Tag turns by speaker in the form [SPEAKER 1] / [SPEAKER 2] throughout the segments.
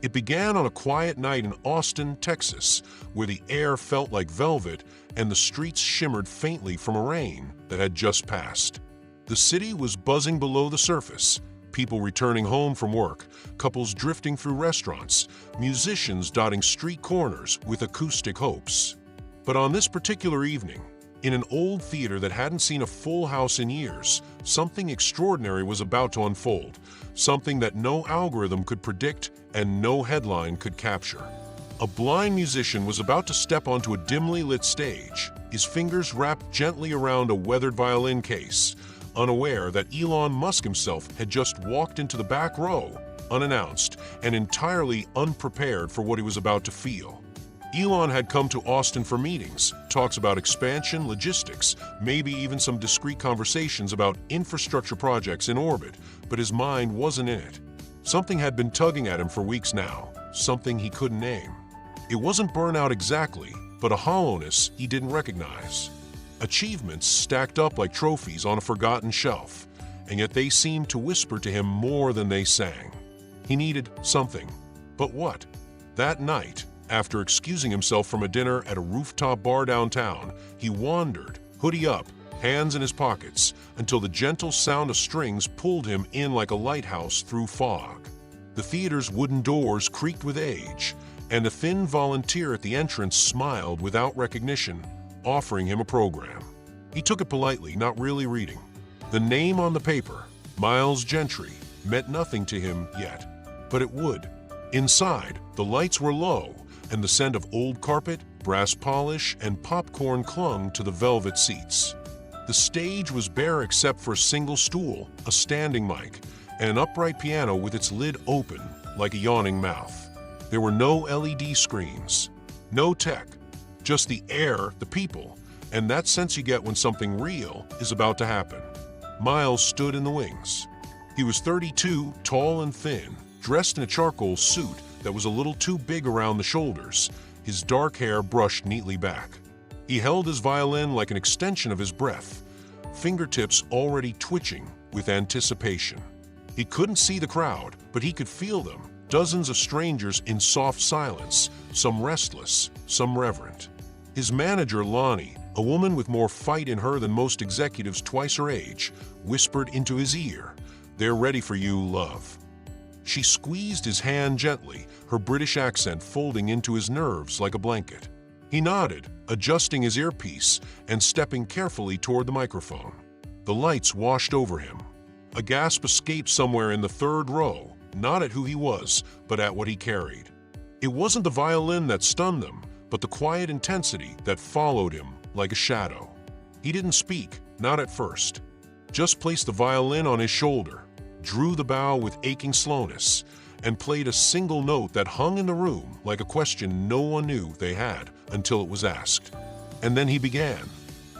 [SPEAKER 1] It began on a quiet night in Austin, Texas, where the air felt like velvet and the streets shimmered faintly from a rain that had just passed. The city was buzzing below the surface, people returning home from work, couples drifting through restaurants, musicians dotting street corners with acoustic hopes. But on this particular evening, in an old theater that hadn't seen a full house in years, something extraordinary was about to unfold, something that no algorithm could predict and no headline could capture. A blind musician was about to step onto a dimly lit stage, his fingers wrapped gently around a weathered violin case, unaware that Elon Musk himself had just walked into the back row, unannounced and entirely unprepared for what he was about to feel. Elon had come to Austin for meetings, talks about expansion, logistics, maybe even some discreet conversations about infrastructure projects in orbit, but his mind wasn't in it. Something had been tugging at him for weeks now, something he couldn't name. It wasn't burnout exactly, but a hollowness he didn't recognize. Achievements stacked up like trophies on a forgotten shelf, and yet they seemed to whisper to him more than they sang. He needed something. But what? That night, after excusing himself from a dinner at a rooftop bar downtown, he wandered, hoodie up, hands in his pockets, until the gentle sound of strings pulled him in like a lighthouse through fog. The theater's wooden doors creaked with age, and a thin volunteer at the entrance smiled without recognition, offering him a program. He took it politely, not really reading. The name on the paper, Miles Gentry, meant nothing to him yet, but it would. Inside, the lights were low, and the scent of old carpet, brass polish, and popcorn clung to the velvet seats. The stage was bare except for a single stool, a standing mic, and an upright piano with its lid open like a yawning mouth. There were no LED screens, no tech, just the air, the people, and that sense you get when something real is about to happen. Miles stood in the wings. He was 32, tall and thin, dressed in a charcoal suit that was a little too big around the shoulders, his dark hair brushed neatly back. He held his violin like an extension of his breath, fingertips already twitching with anticipation. He couldn't see the crowd, but he could feel them, dozens of strangers in soft silence, some restless, some reverent. His manager, Lonnie, a woman with more fight in her than most executives twice her age, whispered into his ear, "They're ready for you, love." She squeezed his hand gently, her British accent folding into his nerves like a blanket. He nodded, adjusting his earpiece and stepping carefully toward the microphone. The lights washed over him. A gasp escaped somewhere in the third row, not at who he was, but at what he carried. It wasn't the violin that stunned them, but the quiet intensity that followed him like a shadow. He didn't speak, not at first. Just placed the violin on his shoulder, drew the bow with aching slowness, and played a single note that hung in the room like a question no one knew they had until it was asked. And then he began.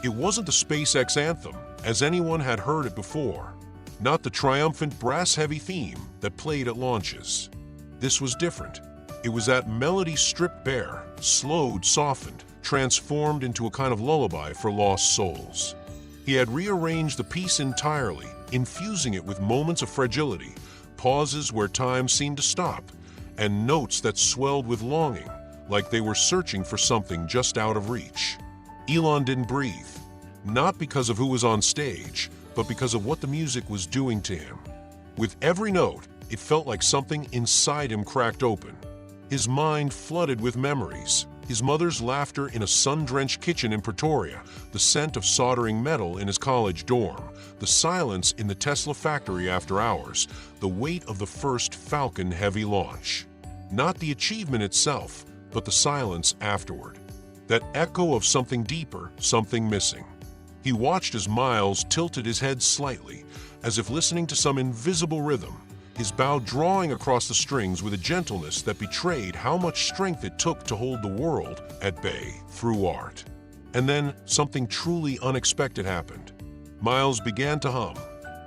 [SPEAKER 1] It wasn't the SpaceX Anthem, as anyone had heard it before, not the triumphant brass-heavy theme that played at launches. This was different. It was that melody stripped bare, slowed, softened, transformed into a kind of lullaby for lost souls. He had rearranged the piece entirely, infusing it with moments of fragility, pauses where time seemed to stop, and notes that swelled with longing, like they were searching for something just out of reach. Elon didn't breathe, not because of who was on stage, but because of what the music was doing to him. With every note, it felt like something inside him cracked open. His mind flooded with memories. His mother's laughter in a sun-drenched kitchen in Pretoria, the scent of soldering metal in his college dorm, the silence in the Tesla factory after hours, the weight of the first Falcon Heavy launch. Not the achievement itself, but the silence afterward. That echo of something deeper, something missing. He watched as Miles tilted his head slightly, as if listening to some invisible rhythm, his bow drawing across the strings with a gentleness that betrayed how much strength it took to hold the world at bay through art. And then something truly unexpected happened. Miles began to hum.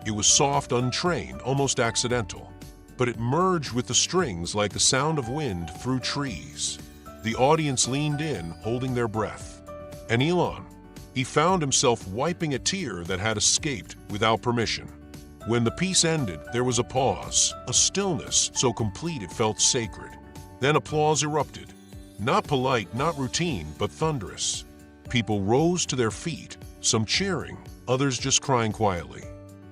[SPEAKER 1] It was soft, untrained, almost accidental, but it merged with the strings like the sound of wind through trees. The audience leaned in, holding their breath. And Elon, he found himself wiping a tear that had escaped without permission. When the piece ended, there was a pause, a stillness so complete it felt sacred. Then applause erupted. Not polite, not routine, but thunderous. People rose to their feet, some cheering, others just crying quietly.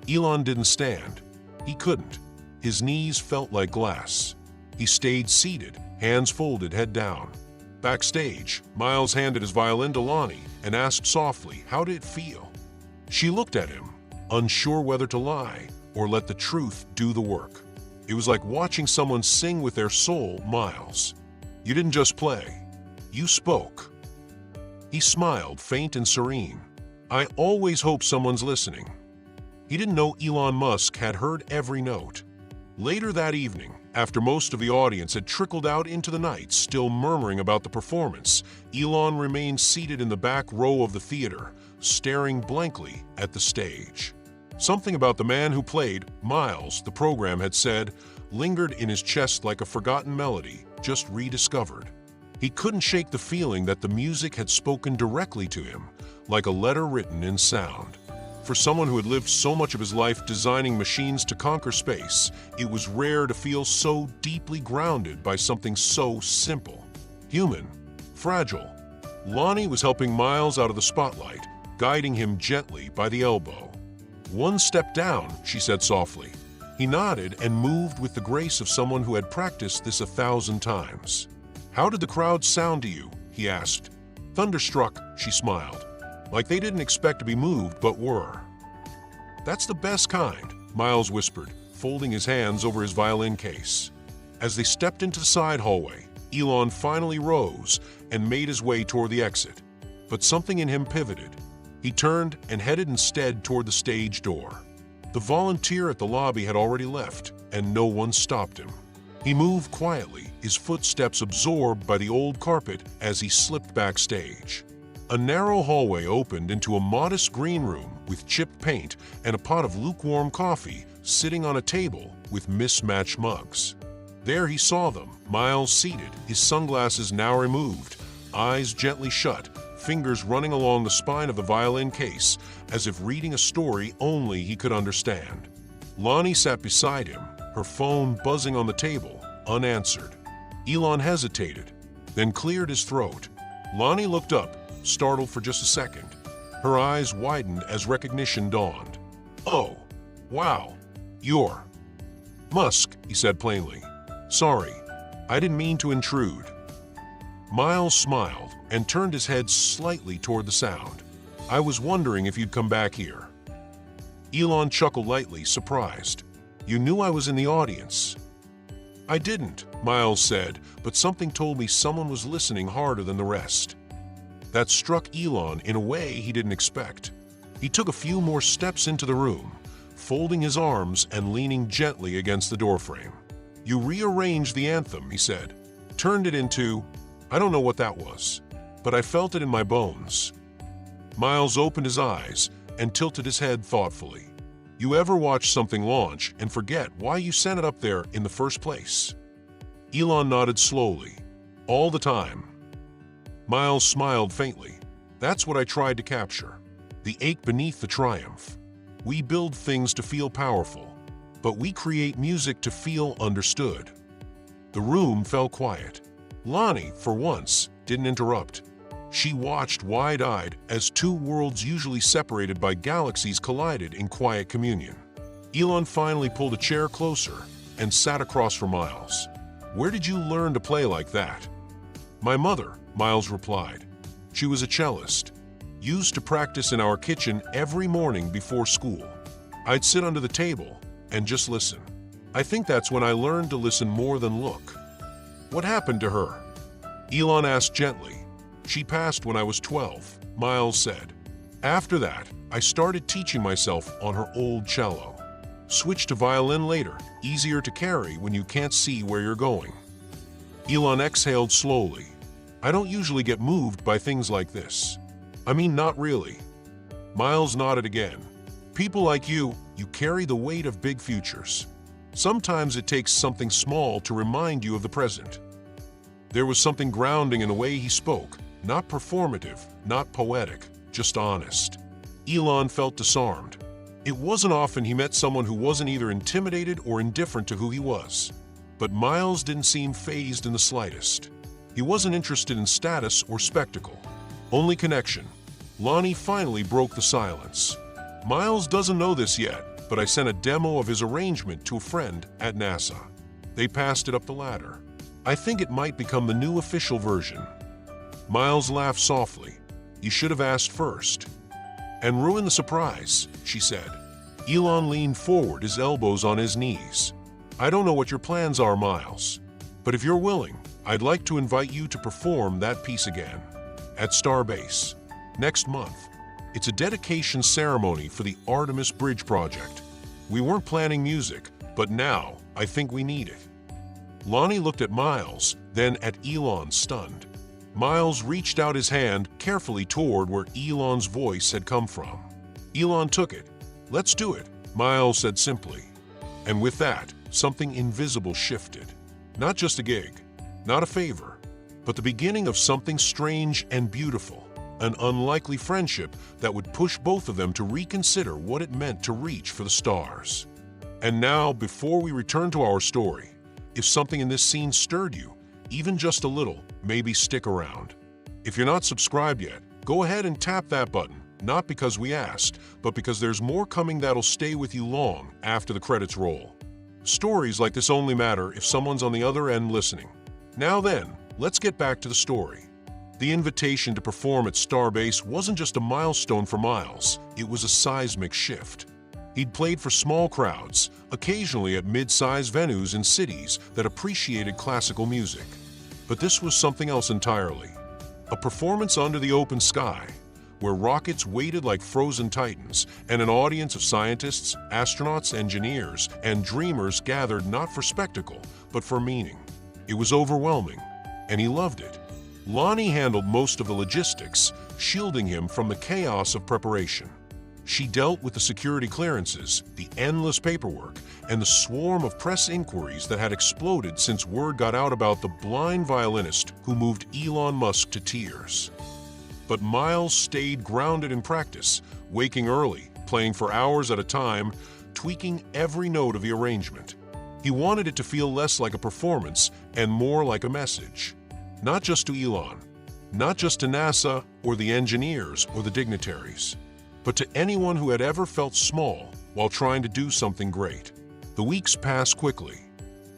[SPEAKER 1] Elon didn't stand. He couldn't. His knees felt like glass. He stayed seated, hands folded, head down. Backstage, Miles handed his violin to Lonnie and asked softly, how did it feel? She looked at him, unsure whether to lie or let the truth do the work. It was like watching someone sing with their soul. Miles, you didn't just play. You spoke. He smiled, faint and serene. I always hope someone's listening. He didn't know Elon Musk had heard every note. Later that evening, after most of the audience had trickled out into the night, still murmuring about the performance, Elon remained seated in the back row of the theater, staring blankly at the stage. Something about the man who played, Miles, the program had said, lingered in his chest like a forgotten melody, just rediscovered. He couldn't shake the feeling that the music had spoken directly to him, like a letter written in sound. For someone who had lived so much of his life designing machines to conquer space, it was rare to feel so deeply grounded by something so simple. Human. Fragile. Lonnie was helping Miles out of the spotlight, guiding him gently by the elbow. One step down, she said softly. He nodded and moved with the grace of someone who had practiced this 1,000 times. How did the crowd sound to you? He asked. Thunderstruck, she smiled. Like they didn't expect to be moved, but were. That's the best kind, Miles whispered, folding his hands over his violin case. As they stepped into the side hallway, Elon finally rose and made his way toward the exit. But something in him pivoted. He turned and headed instead toward the stage door. The volunteer at the lobby had already left, and no one stopped him. He moved quietly, his footsteps absorbed by the old carpet as he slipped backstage. A narrow hallway opened into a modest green room with chipped paint and a pot of lukewarm coffee sitting on a table with mismatched mugs. There he saw them, Miles seated, his sunglasses now removed, eyes gently shut, fingers running along the spine of the violin case, as if reading a story only he could understand. Lonnie sat beside him, her phone buzzing on the table, unanswered. Elon hesitated, then cleared his throat. Lonnie looked up, startled for just a second. Her eyes widened as recognition dawned. Oh, wow, you're Musk, he said plainly. Sorry, I didn't mean to intrude. Miles smiled and turned his head slightly toward the sound. I was wondering if you'd come back here. Elon chuckled lightly, surprised. You knew I was in the audience. I didn't, Miles said, but something told me someone was listening harder than the rest. That struck Elon in a way he didn't expect. He took a few more steps into the room, folding his arms and leaning gently against the doorframe. You rearranged the anthem, he said. Turned it into, I don't know what that was, but I felt it in my bones. Miles opened his eyes and tilted his head thoughtfully. You ever watch something launch and forget why you sent it up there in the first place? Elon nodded slowly. All the time. Miles smiled faintly. That's what I tried to capture. The ache beneath the triumph. We build things to feel powerful, but we create music to feel understood. The room fell quiet. Lonnie, for once, didn't interrupt. She watched wide-eyed as two worlds usually separated by galaxies collided in quiet communion. Elon finally pulled a chair closer and sat across from Miles. Where did you learn to play like that? My mother, Miles replied. She was a cellist, used to practice in our kitchen every morning before school. I'd sit under the table and just listen. I think that's when I learned to listen more than look. What happened to her? Elon asked gently. She passed when I was 12, Miles said. After that, I started teaching myself on her old cello. Switched to violin later, easier to carry when you can't see where you're going. Elon exhaled slowly. I don't usually get moved by things like this. I mean, not really. Miles nodded again. People like you carry the weight of big futures. Sometimes it takes something small to remind you of the present. There was something grounding in the way he spoke, not performative, not poetic, just honest. Elon felt disarmed. It wasn't often he met someone who wasn't either intimidated or indifferent to who he was. But Miles didn't seem fazed in the slightest. He wasn't interested in status or spectacle, only connection. Lonnie finally broke the silence. Miles doesn't know this yet, but I sent a demo of his arrangement to a friend at NASA. They passed it up the ladder. I think it might become the new official version. Miles laughed softly. You should have asked first. And ruin the surprise, she said. Elon leaned forward, his elbows on his knees. I don't know what your plans are, Miles, but if you're willing, I'd like to invite you to perform that piece again at Starbase next month. It's a dedication ceremony for the Artemis Bridge project. We weren't planning music, but now I think we need it. Lonnie looked at Miles, then at Elon, stunned. Miles reached out his hand carefully toward where Elon's voice had come from. Elon took it. Let's do it, Miles said simply. And with that, something invisible shifted. Not just a gig, not a favor, but the beginning of something strange and beautiful, an unlikely friendship that would push both of them to reconsider what it meant to reach for the stars. And now, before we return to our story, if something in this scene stirred you, even just a little, maybe stick around. If you're not subscribed yet, go ahead and tap that button, not because we asked, but because there's more coming that'll stay with you long after the credits roll. Stories like this only matter if someone's on the other end listening. Now then, let's get back to the story. The invitation to perform at Starbase wasn't just a milestone for Miles, it was a seismic shift. He'd played for small crowds, occasionally at mid-sized venues in cities that appreciated classical music. But this was something else entirely. A performance under the open sky, where rockets waited like frozen titans, and an audience of scientists, astronauts, engineers, and dreamers gathered not for spectacle, but for meaning. It was overwhelming, and he loved it. Lonnie handled most of the logistics, shielding him from the chaos of preparation. She dealt with the security clearances, the endless paperwork, and the swarm of press inquiries that had exploded since word got out about the blind violinist who moved Elon Musk to tears. But Miles stayed grounded in practice, waking early, playing for hours at a time, tweaking every note of the arrangement. He wanted it to feel less like a performance and more like a message. Not just to Elon, not just to NASA or the engineers or the dignitaries, but to anyone who had ever felt small while trying to do something great. The weeks passed quickly,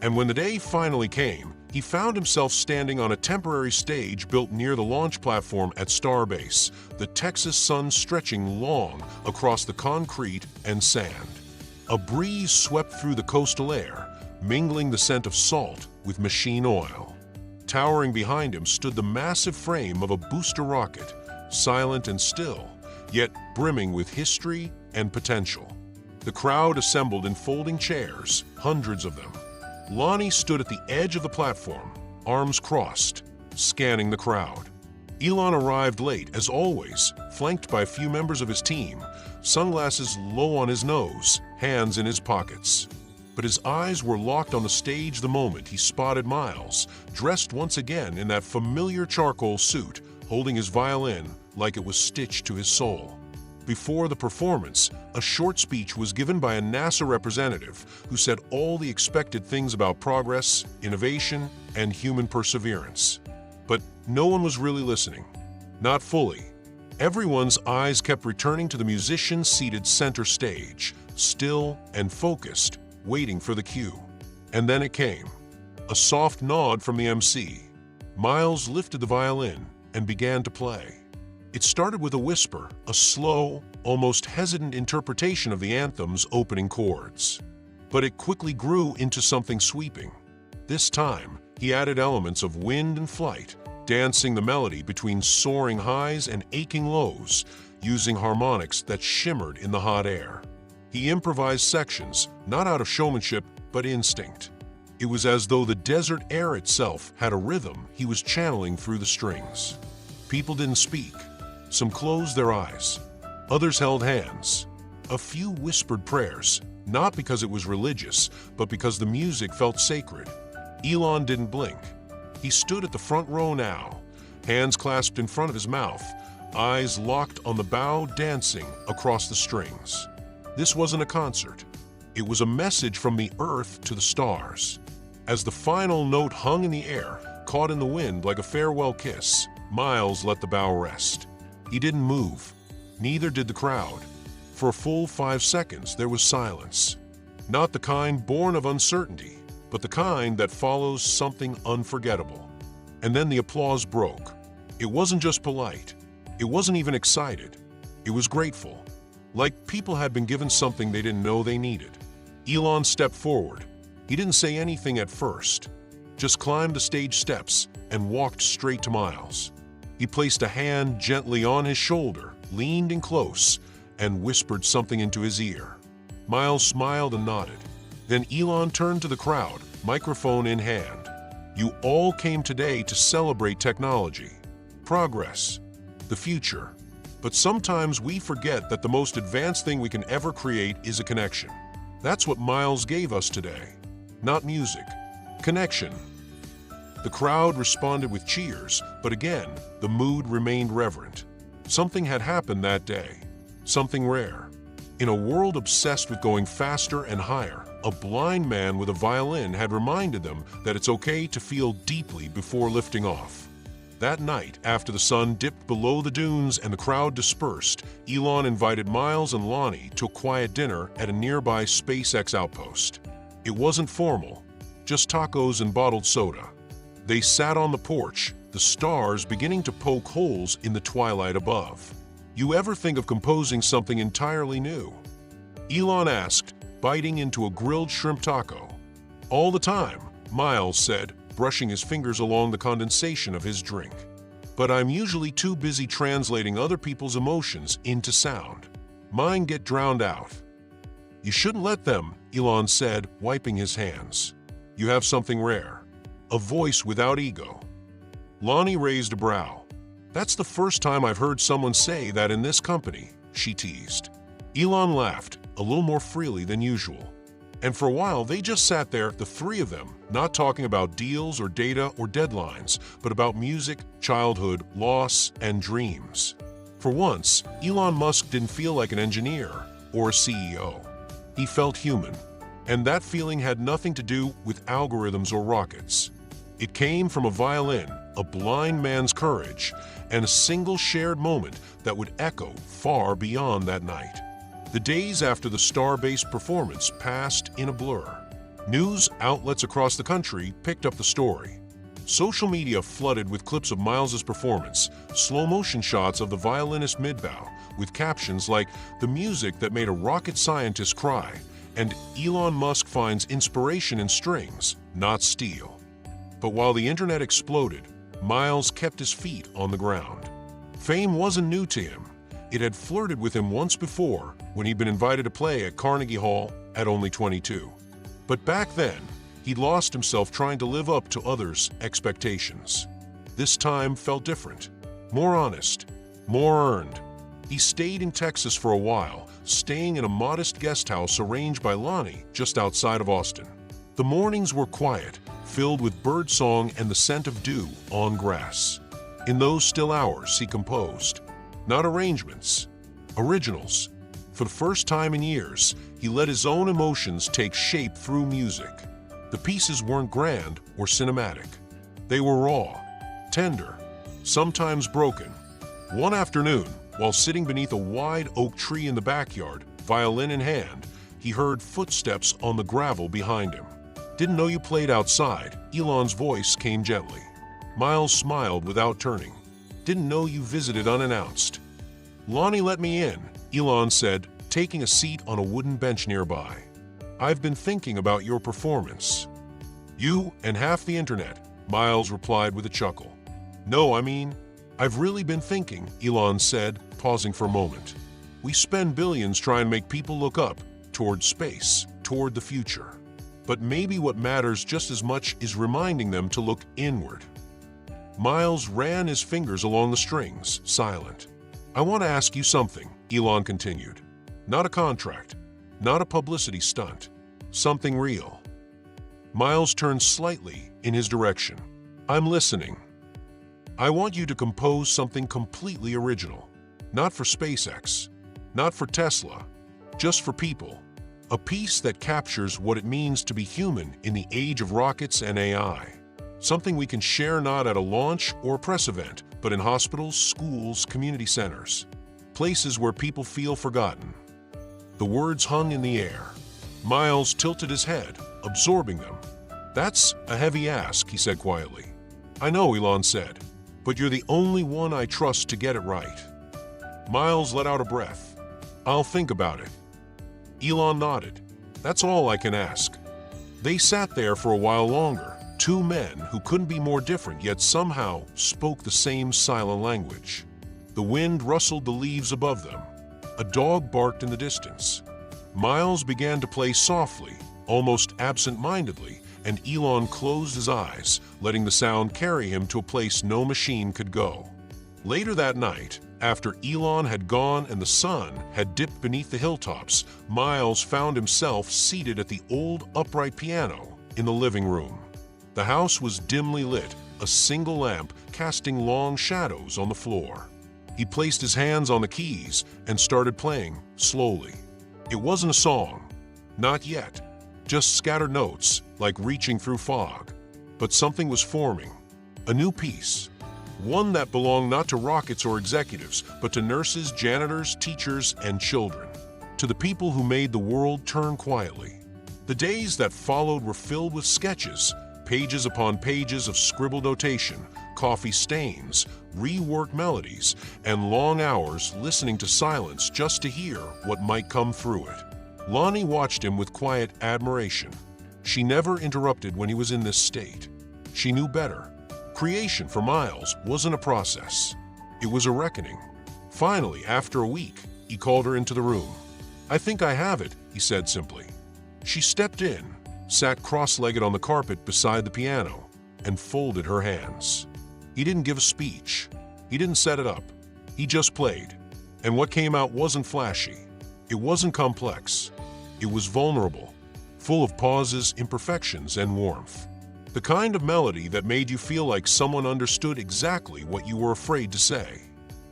[SPEAKER 1] and when the day finally came, he found himself standing on a temporary stage built near the launch platform at Starbase, the Texas sun stretching long across the concrete and sand. A breeze swept through the coastal air, mingling the scent of salt with machine oil. Towering behind him stood the massive frame of a booster rocket, silent and still, yet brimming with history and potential. The crowd assembled in folding chairs, hundreds of them. Lonnie stood at the edge of the platform, arms crossed, scanning the crowd. Elon arrived late, as always, flanked by a few members of his team, sunglasses low on his nose, hands in his pockets. But his eyes were locked on the stage the moment he spotted Miles, dressed once again in that familiar charcoal suit, holding his violin like it was stitched to his soul. Before the performance, a short speech was given by a NASA representative who said all the expected things about progress, innovation, and human perseverance. But no one was really listening. Not fully. Everyone's eyes kept returning to the musician seated center stage, still and focused, waiting for the cue. And then it came. A soft nod from the MC. Miles lifted the violin and began to play. It started with a whisper, a slow, almost hesitant interpretation of the anthem's opening chords. But it quickly grew into something sweeping. This time, he added elements of wind and flight, dancing the melody between soaring highs and aching lows, using harmonics that shimmered in the hot air. He improvised sections, not out of showmanship, but instinct. It was as though the desert air itself had a rhythm he was channeling through the strings. People didn't speak. Some closed their eyes. Others held hands. A few whispered prayers, not because it was religious, but because the music felt sacred. Elon didn't blink. He stood at the front row now, hands clasped in front of his mouth, eyes locked on the bow, dancing across the strings. This wasn't a concert. It was a message from the earth to the stars. As the final note hung in the air, caught in the wind like a farewell kiss, Miles let the bow rest. He didn't move. Neither did the crowd. For a full 5 seconds, there was silence. Not the kind born of uncertainty, but the kind that follows something unforgettable. And then the applause broke. It wasn't just polite. It wasn't even excited. It was grateful. Like people had been given something they didn't know they needed. Elon stepped forward. He didn't say anything at first, just climbed the stage steps and walked straight to Miles. He placed a hand gently on his shoulder, leaned in close, and whispered something into his ear. Miles smiled and nodded. Then Elon turned to the crowd, microphone in hand. You all came today to celebrate technology, progress, the future. But sometimes we forget that the most advanced thing we can ever create is a connection. That's what Miles gave us today. Not music, connection. The crowd responded with cheers, but again, the mood remained reverent. Something had happened that day, something rare. In a world obsessed with going faster and higher, a blind man with a violin had reminded them that it's okay to feel deeply before lifting off. That night, after the sun dipped below the dunes and the crowd dispersed, Elon invited Miles and Lonnie to a quiet dinner at a nearby SpaceX outpost. It wasn't formal, just tacos and bottled soda. They sat on the porch, the stars beginning to poke holes in the twilight above. You ever think of composing something entirely new? Elon asked, biting into a grilled shrimp taco. All the time, Miles said, brushing his fingers along the condensation of his drink. But I'm usually too busy translating other people's emotions into sound. Mine get drowned out. You shouldn't let them, Elon said, wiping his hands. You have something rare. A voice without ego. Lonnie raised a brow. That's the first time I've heard someone say that in this company, she teased. Elon laughed, a little more freely than usual. And for a while, they just sat there, the three of them, not talking about deals or data or deadlines, but about music, childhood, loss, and dreams. For once, Elon Musk didn't feel like an engineer or a CEO. He felt human. And that feeling had nothing to do with algorithms or rockets. It came from a violin, a blind man's courage, and a single shared moment that would echo far beyond that night. The days after the star-based performance passed in a blur. News outlets across the country picked up the story. Social media flooded with clips of Miles's performance, slow-motion shots of the violinist mid-bow, with captions like, "The music that made a rocket scientist cry," and "Elon Musk finds inspiration in strings, not steel." But while the internet exploded, Miles kept his feet on the ground. Fame wasn't new to him. It had flirted with him once before when he'd been invited to play at Carnegie Hall at only 22. But back then, he'd lost himself trying to live up to others' expectations. This time felt different, more honest, more earned. He stayed in Texas for a while, staying in a modest guest house arranged by Lonnie just outside of Austin. The mornings were quiet, filled with birdsong and the scent of dew on grass. In those still hours, he composed. Not arrangements, originals. For the first time in years, he let his own emotions take shape through music. The pieces weren't grand or cinematic. They were raw, tender, sometimes broken. One afternoon, while sitting beneath a wide oak tree in the backyard, violin in hand, he heard footsteps on the gravel behind him. "Didn't know you played outside," Elon's voice came gently. Miles smiled without turning. "Didn't know you visited unannounced." "Lonnie let me in," Elon said, taking a seat on a wooden bench nearby. "I've been thinking about your performance." "You and half the internet," Miles replied with a chuckle. "No, I mean, I've really been thinking," Elon said, pausing for a moment. "We spend billions trying to make people look up, toward space, toward the future. But maybe what matters just as much is reminding them to look inward." Miles ran his fingers along the strings, silent. "I want to ask you something," Elon continued. "Not a contract, not a publicity stunt, something real." Miles turned slightly in his direction. "I'm listening. I want you to compose something completely original. Not for SpaceX, not for Tesla, just for people. A piece that captures what it means to be human in the age of rockets and AI. Something we can share not at a launch or a press event, but in hospitals, schools, community centers. Places where people feel forgotten. The words hung in the air. Miles tilted his head, absorbing them. "That's a heavy ask," he said quietly. "I know," Elon said, "but you're the only one I trust to get it right." Miles let out a breath. "I'll think about it." Elon nodded. "That's all I can ask." They sat there for a while longer, two men who couldn't be more different yet somehow spoke the same silent language. The wind rustled the leaves above them. A dog barked in the distance. Miles began to play softly, almost absent-mindedly, and Elon closed his eyes, letting the sound carry him to a place no machine could go. Later that night, after Elon had gone and the sun had dipped beneath the hilltops, Miles found himself seated at the old upright piano in the living room. The house was dimly lit, a single lamp casting long shadows on the floor. He placed his hands on the keys and started playing slowly. It wasn't a song, not yet, just scattered notes like reaching through fog. But something was forming, a new piece. One that belonged not to rockets or executives, but to nurses, janitors, teachers, and children. To the people who made the world turn quietly. The days that followed were filled with sketches, pages upon pages of scribbled notation, coffee stains, reworked melodies, and long hours listening to silence just to hear what might come through it. Lonnie watched him with quiet admiration. She never interrupted when he was in this state. She knew better. Creation for Miles wasn't a process. It was a reckoning. Finally, after a week, he called her into the room. "I think I have it," he said simply. She stepped in, sat cross-legged on the carpet beside the piano, and folded her hands. He didn't give a speech. He didn't set it up. He just played. And what came out wasn't flashy. It wasn't complex. It was vulnerable, full of pauses, imperfections, and warmth. The kind of melody that made you feel like someone understood exactly what you were afraid to say.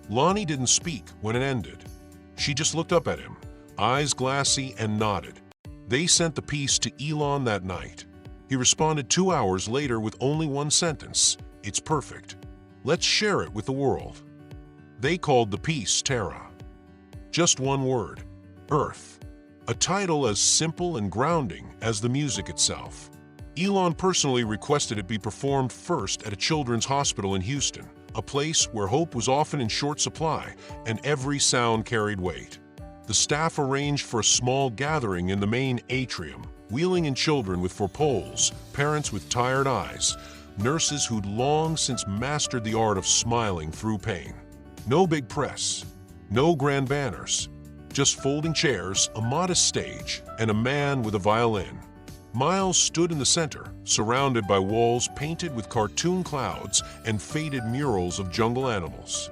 [SPEAKER 1] Lonnie didn't speak when it ended. She just looked up at him, eyes glassy, and nodded. They sent the piece to Elon that night. He responded 2 hours later with only one sentence: "It's perfect. Let's share it with the world." They called the piece Terra. Just one word: Earth. A title as simple and grounding as the music itself. Elon personally requested it be performed first at a children's hospital in Houston, a place where hope was often in short supply and every sound carried weight. The staff arranged for a small gathering in the main atrium, wheeling in children with four poles, parents with tired eyes, nurses who'd long since mastered the art of smiling through pain. No big press, no grand banners, just folding chairs, a modest stage, and a man with a violin. Miles stood in the center, surrounded by walls painted with cartoon clouds and faded murals of jungle animals.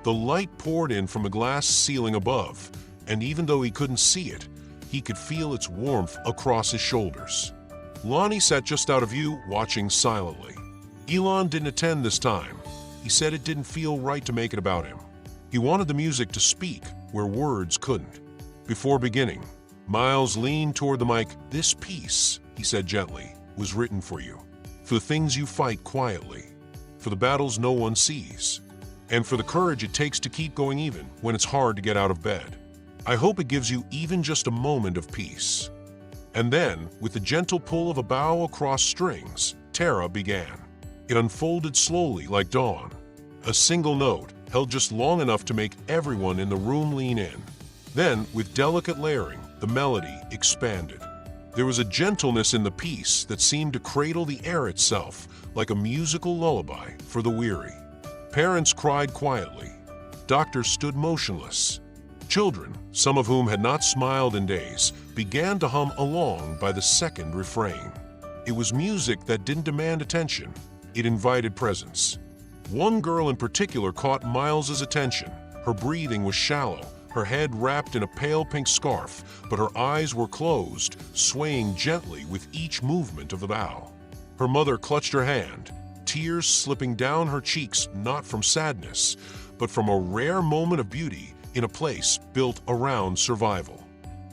[SPEAKER 1] The light poured in from a glass ceiling above, and even though he couldn't see it, he could feel its warmth across his shoulders. Lonnie sat just out of view, watching silently. Elon didn't attend this time. He said it didn't feel right to make it about him. He wanted the music to speak where words couldn't. Before beginning, Miles leaned toward the mic. "This piece," he said gently, "was written for you. For the things you fight quietly. For the battles no one sees. And for the courage it takes to keep going even when it's hard to get out of bed. I hope it gives you even just a moment of peace." And then, with the gentle pull of a bow across strings, Terra began. It unfolded slowly like dawn. A single note, held just long enough to make everyone in the room lean in. Then, with delicate layering, the melody expanded. There was a gentleness in the piece that seemed to cradle the air itself, like a musical lullaby for the weary. Parents cried quietly. Doctors stood motionless. Children, some of whom had not smiled in days, began to hum along by the second refrain. It was music that didn't demand attention. It invited presence. One girl in particular caught Miles's attention. Her breathing was shallow, her head wrapped in a pale pink scarf, but her eyes were closed, swaying gently with each movement of the bow. Her mother clutched her hand, tears slipping down her cheeks not from sadness, but from a rare moment of beauty in a place built around survival.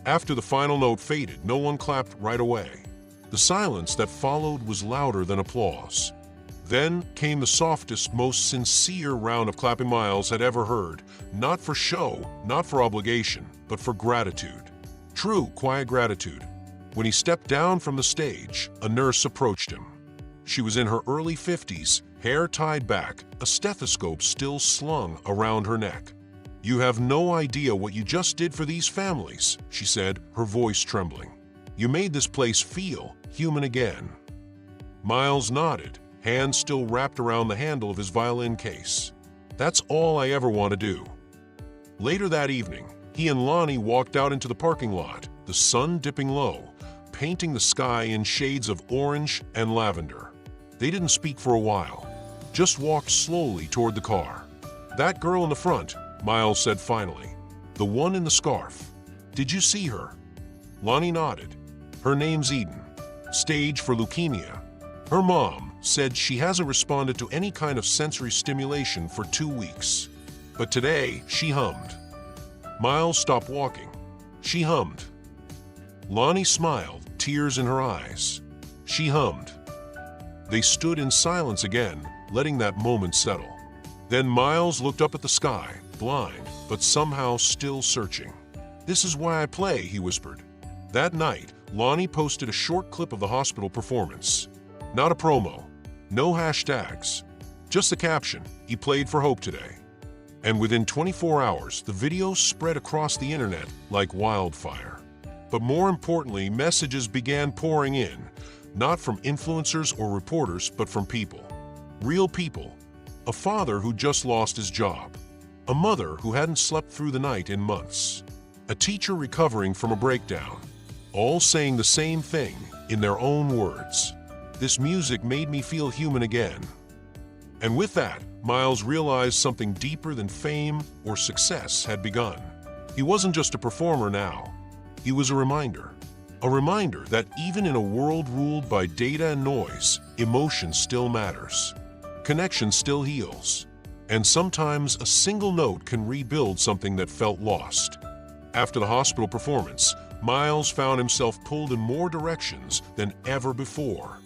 [SPEAKER 1] After the final note faded, no one clapped right away. The silence that followed was louder than applause. Then came the softest, most sincere round of clapping Miles had ever heard, not for show, not for obligation, but for gratitude. True, quiet gratitude. When he stepped down from the stage, a nurse approached him. She was in her early 50s, hair tied back, a stethoscope still slung around her neck. "You have no idea what you just did for these families," she said, her voice trembling. "You made this place feel human again." Miles nodded, hands still wrapped around the handle of his violin case. "That's all I ever want to do." Later that evening, he and Lonnie walked out into the parking lot, the sun dipping low, painting the sky in shades of orange and lavender. They didn't speak for a while, just walked slowly toward the car. "That girl in the front," Miles said finally. "The one in the scarf. Did you see her?" Lonnie nodded. "Her name's Eden. Stage for leukemia. Her mom said she hasn't responded to any kind of sensory stimulation for 2 weeks. But today, she hummed." Miles stopped walking. "She hummed." Lonnie smiled, tears in her eyes. "She hummed." They stood in silence again, letting that moment settle. Then Miles looked up at the sky, blind, but somehow still searching. "This is why I play," he whispered. That night, Lonnie posted a short clip of the hospital performance. Not a promo, no hashtags, just a caption, "He played for hope today." And within 24 hours, the video spread across the internet like wildfire. But more importantly, messages began pouring in, not from influencers or reporters, but from people. Real people. A father who just lost his job. A mother who hadn't slept through the night in months. A teacher recovering from a breakdown. All saying the same thing in their own words. "This music made me feel human again." And with that, Miles realized something deeper than fame or success had begun. He wasn't just a performer now. He was a reminder. A reminder that even in a world ruled by data and noise, emotion still matters. Connection still heals. And sometimes a single note can rebuild something that felt lost. After the hospital performance, Miles found himself pulled in more directions than ever before.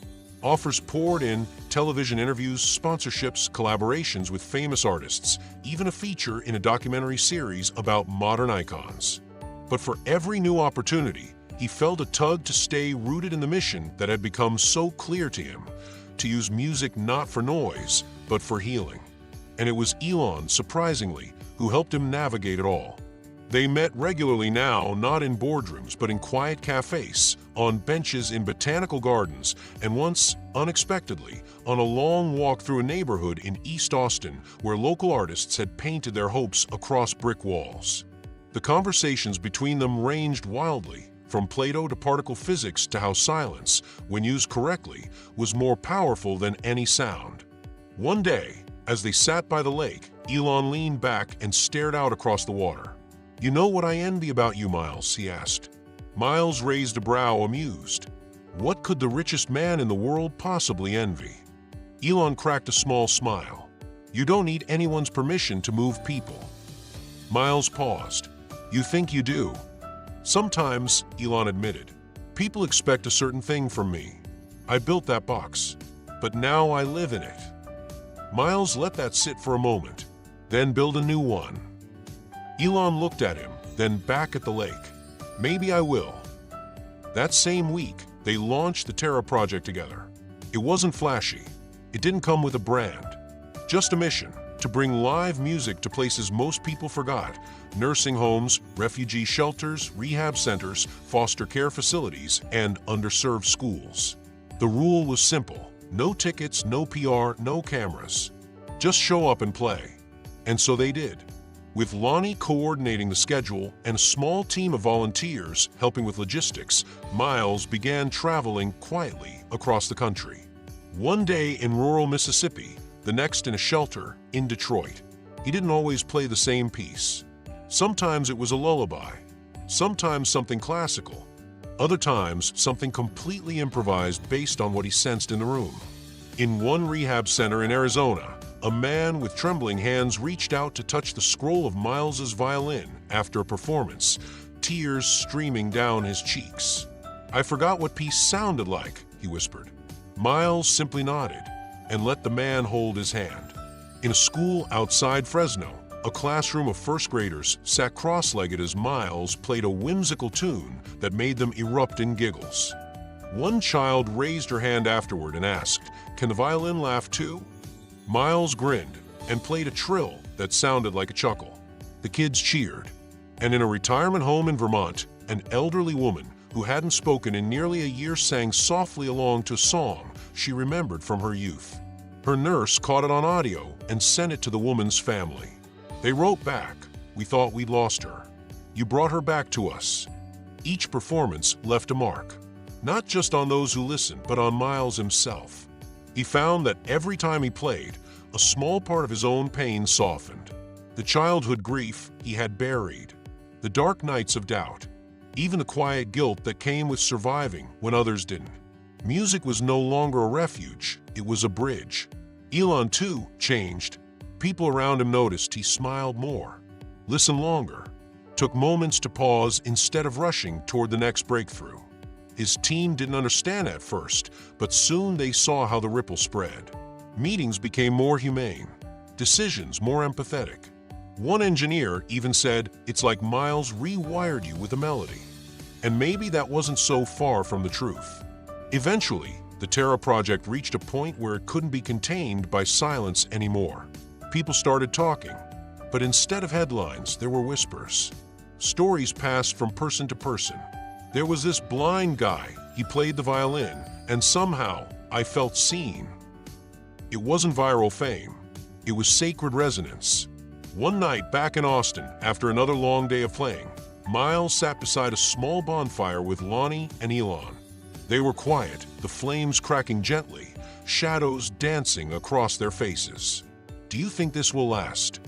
[SPEAKER 1] Offers poured in, television interviews, sponsorships, collaborations with famous artists, even a feature in a documentary series about modern icons. But for every new opportunity, he felt a tug to stay rooted in the mission that had become so clear to him, to use music not for noise, but for healing. And it was Elon, surprisingly, who helped him navigate it all. They met regularly now, not in boardrooms, but in quiet cafes, on benches in botanical gardens, and once, unexpectedly, on a long walk through a neighborhood in East Austin where local artists had painted their hopes across brick walls. The conversations between them ranged wildly, from Plato to particle physics to how silence, when used correctly, was more powerful than any sound. One day, as they sat by the lake, Elon leaned back and stared out across the water. "You know what I envy about you, Miles?" he asked. Miles raised a brow, amused. What could the richest man in the world possibly envy? Elon cracked a small smile. "You don't need anyone's permission to move people." Miles paused. "You think you do?" "Sometimes," Elon admitted. "People expect a certain thing from me. I built that box, but now I live in it." Miles let that sit for a moment, then build a new one. Elon looked at him, then back at the lake. "Maybe I will." That same week, they launched the Terra project together. It wasn't flashy. It didn't come with a brand. Just a mission, to bring live music to places most people forgot: nursing homes, refugee shelters, rehab centers, foster care facilities, and underserved schools. The rule was simple: no tickets, no PR, no cameras. Just show up and play. And so they did. With Lonnie coordinating the schedule and a small team of volunteers helping with logistics, Miles began traveling quietly across the country. One day in rural Mississippi, the next in a shelter in Detroit. He didn't always play the same piece. Sometimes it was a lullaby, sometimes something classical, other times something completely improvised based on what he sensed in the room. In one rehab center in Arizona, a man with trembling hands reached out to touch the scroll of Miles's violin after a performance, tears streaming down his cheeks. "I forgot what peace sounded like," he whispered. Miles simply nodded and let the man hold his hand. In a school outside Fresno, a classroom of first graders sat cross-legged as Miles played a whimsical tune that made them erupt in giggles. One child raised her hand afterward and asked, "Can the violin laugh too?" Miles grinned and played a trill that sounded like a chuckle. The kids cheered, and in a retirement home in Vermont, an elderly woman who hadn't spoken in nearly a year sang softly along to a song she remembered from her youth. Her nurse caught it on audio and sent it to the woman's family. They wrote back, "We thought we'd lost her. You brought her back to us." Each performance left a mark, not just on those who listened, but on Miles himself. He found that every time he played, a small part of his own pain softened. The childhood grief he had buried, the dark nights of doubt, even the quiet guilt that came with surviving when others didn't. Music was no longer a refuge, it was a bridge. Elon, too, changed. People around him noticed he smiled more, listened longer, took moments to pause instead of rushing toward the next breakthrough. His team didn't understand at first, but soon they saw how the ripple spread. Meetings became more humane, decisions more empathetic. One engineer even said, "It's like Miles rewired you with a melody." And maybe that wasn't so far from the truth. Eventually, the Terra project reached a point where it couldn't be contained by silence anymore. People started talking, but instead of headlines, there were whispers. Stories passed from person to person. There was this blind guy, he played the violin, and somehow I felt seen. It wasn't viral fame, it was sacred resonance. One night back in Austin, after another long day of playing, Miles sat beside a small bonfire with Lonnie and Elon. They were quiet, the flames cracking gently, shadows dancing across their faces. "Do you think this will last?"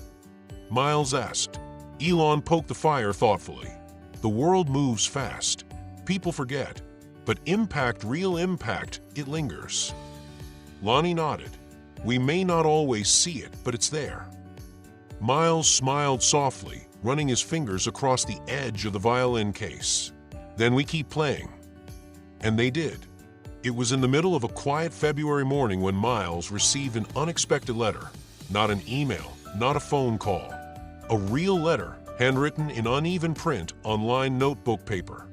[SPEAKER 1] Miles asked. Elon poked the fire thoughtfully. "The world moves fast. People forget. But impact, real impact, it lingers." Lonnie nodded. "We may not always see it, but it's there." Miles smiled softly, running his fingers across the edge of the violin case. "Then we keep playing." And they did. It was in the middle of a quiet February morning when Miles received an unexpected letter. Not an email, not a phone call. A real letter, handwritten in uneven print on lined notebook paper.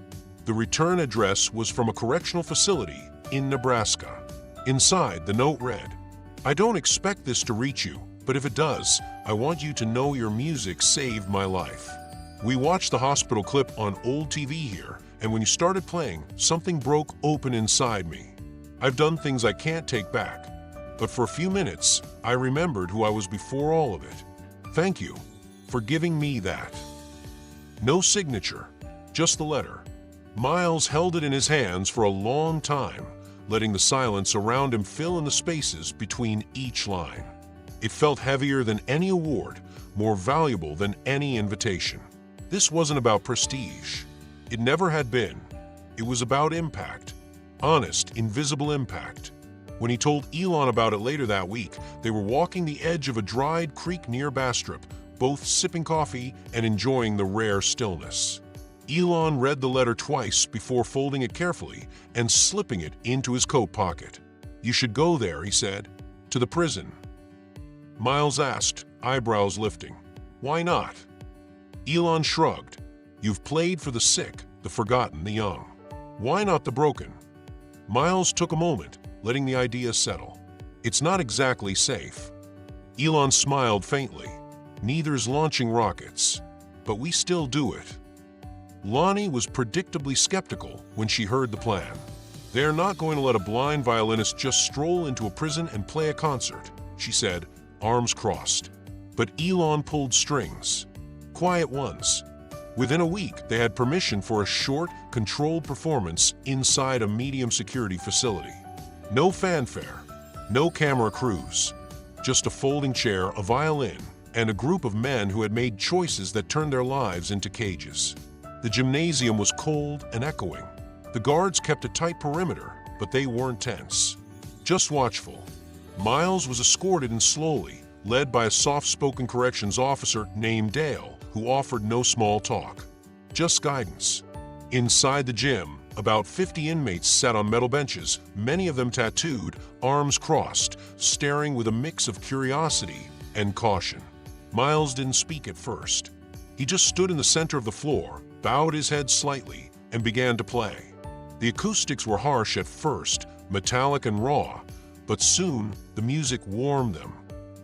[SPEAKER 1] The return address was from a correctional facility in Nebraska. Inside, the note read, "I don't expect this to reach you, but if it does, I want you to know your music saved my life. We watched the hospital clip on old TV here, and when you started playing, something broke open inside me. I've done things I can't take back, but for a few minutes, I remembered who I was before all of it. Thank you for giving me that." No signature, just the letter. Miles held it in his hands for a long time, letting the silence around him fill in the spaces between each line. It felt heavier than any award, more valuable than any invitation. This wasn't about prestige. It never had been. It was about impact. Honest, invisible impact. When he told Elon about it later that week, they were walking the edge of a dried creek near Bastrop, both sipping coffee and enjoying the rare stillness. Elon read the letter twice before folding it carefully and slipping it into his coat pocket. "You should go there," he said, "to the prison." Miles asked, eyebrows lifting. "Why not?" Elon shrugged. "You've played for the sick, the forgotten, the young. Why not the broken?" Miles took a moment, letting the idea settle. "It's not exactly safe." Elon smiled faintly. "Neither's launching rockets. But we still do it." Lonnie was predictably skeptical when she heard the plan. "They're not going to let a blind violinist just stroll into a prison and play a concert," she said, arms crossed. But Elon pulled strings. Quiet ones. Within a week, they had permission for a short, controlled performance inside a medium-security facility. No fanfare, no camera crews, just a folding chair, a violin, and a group of men who had made choices that turned their lives into cages. The gymnasium was cold and echoing. The guards kept a tight perimeter, but they weren't tense, just watchful. Miles was escorted in slowly, led by a soft-spoken corrections officer named Dale, who offered no small talk. just guidance. Inside the gym, about 50 inmates sat on metal benches, many of them tattooed, arms crossed, staring with a mix of curiosity and caution. Miles didn't speak at first. He just stood in the center of the floor, bowed his head slightly, and began to play. The acoustics were harsh at first, metallic and raw, but soon the music warmed them.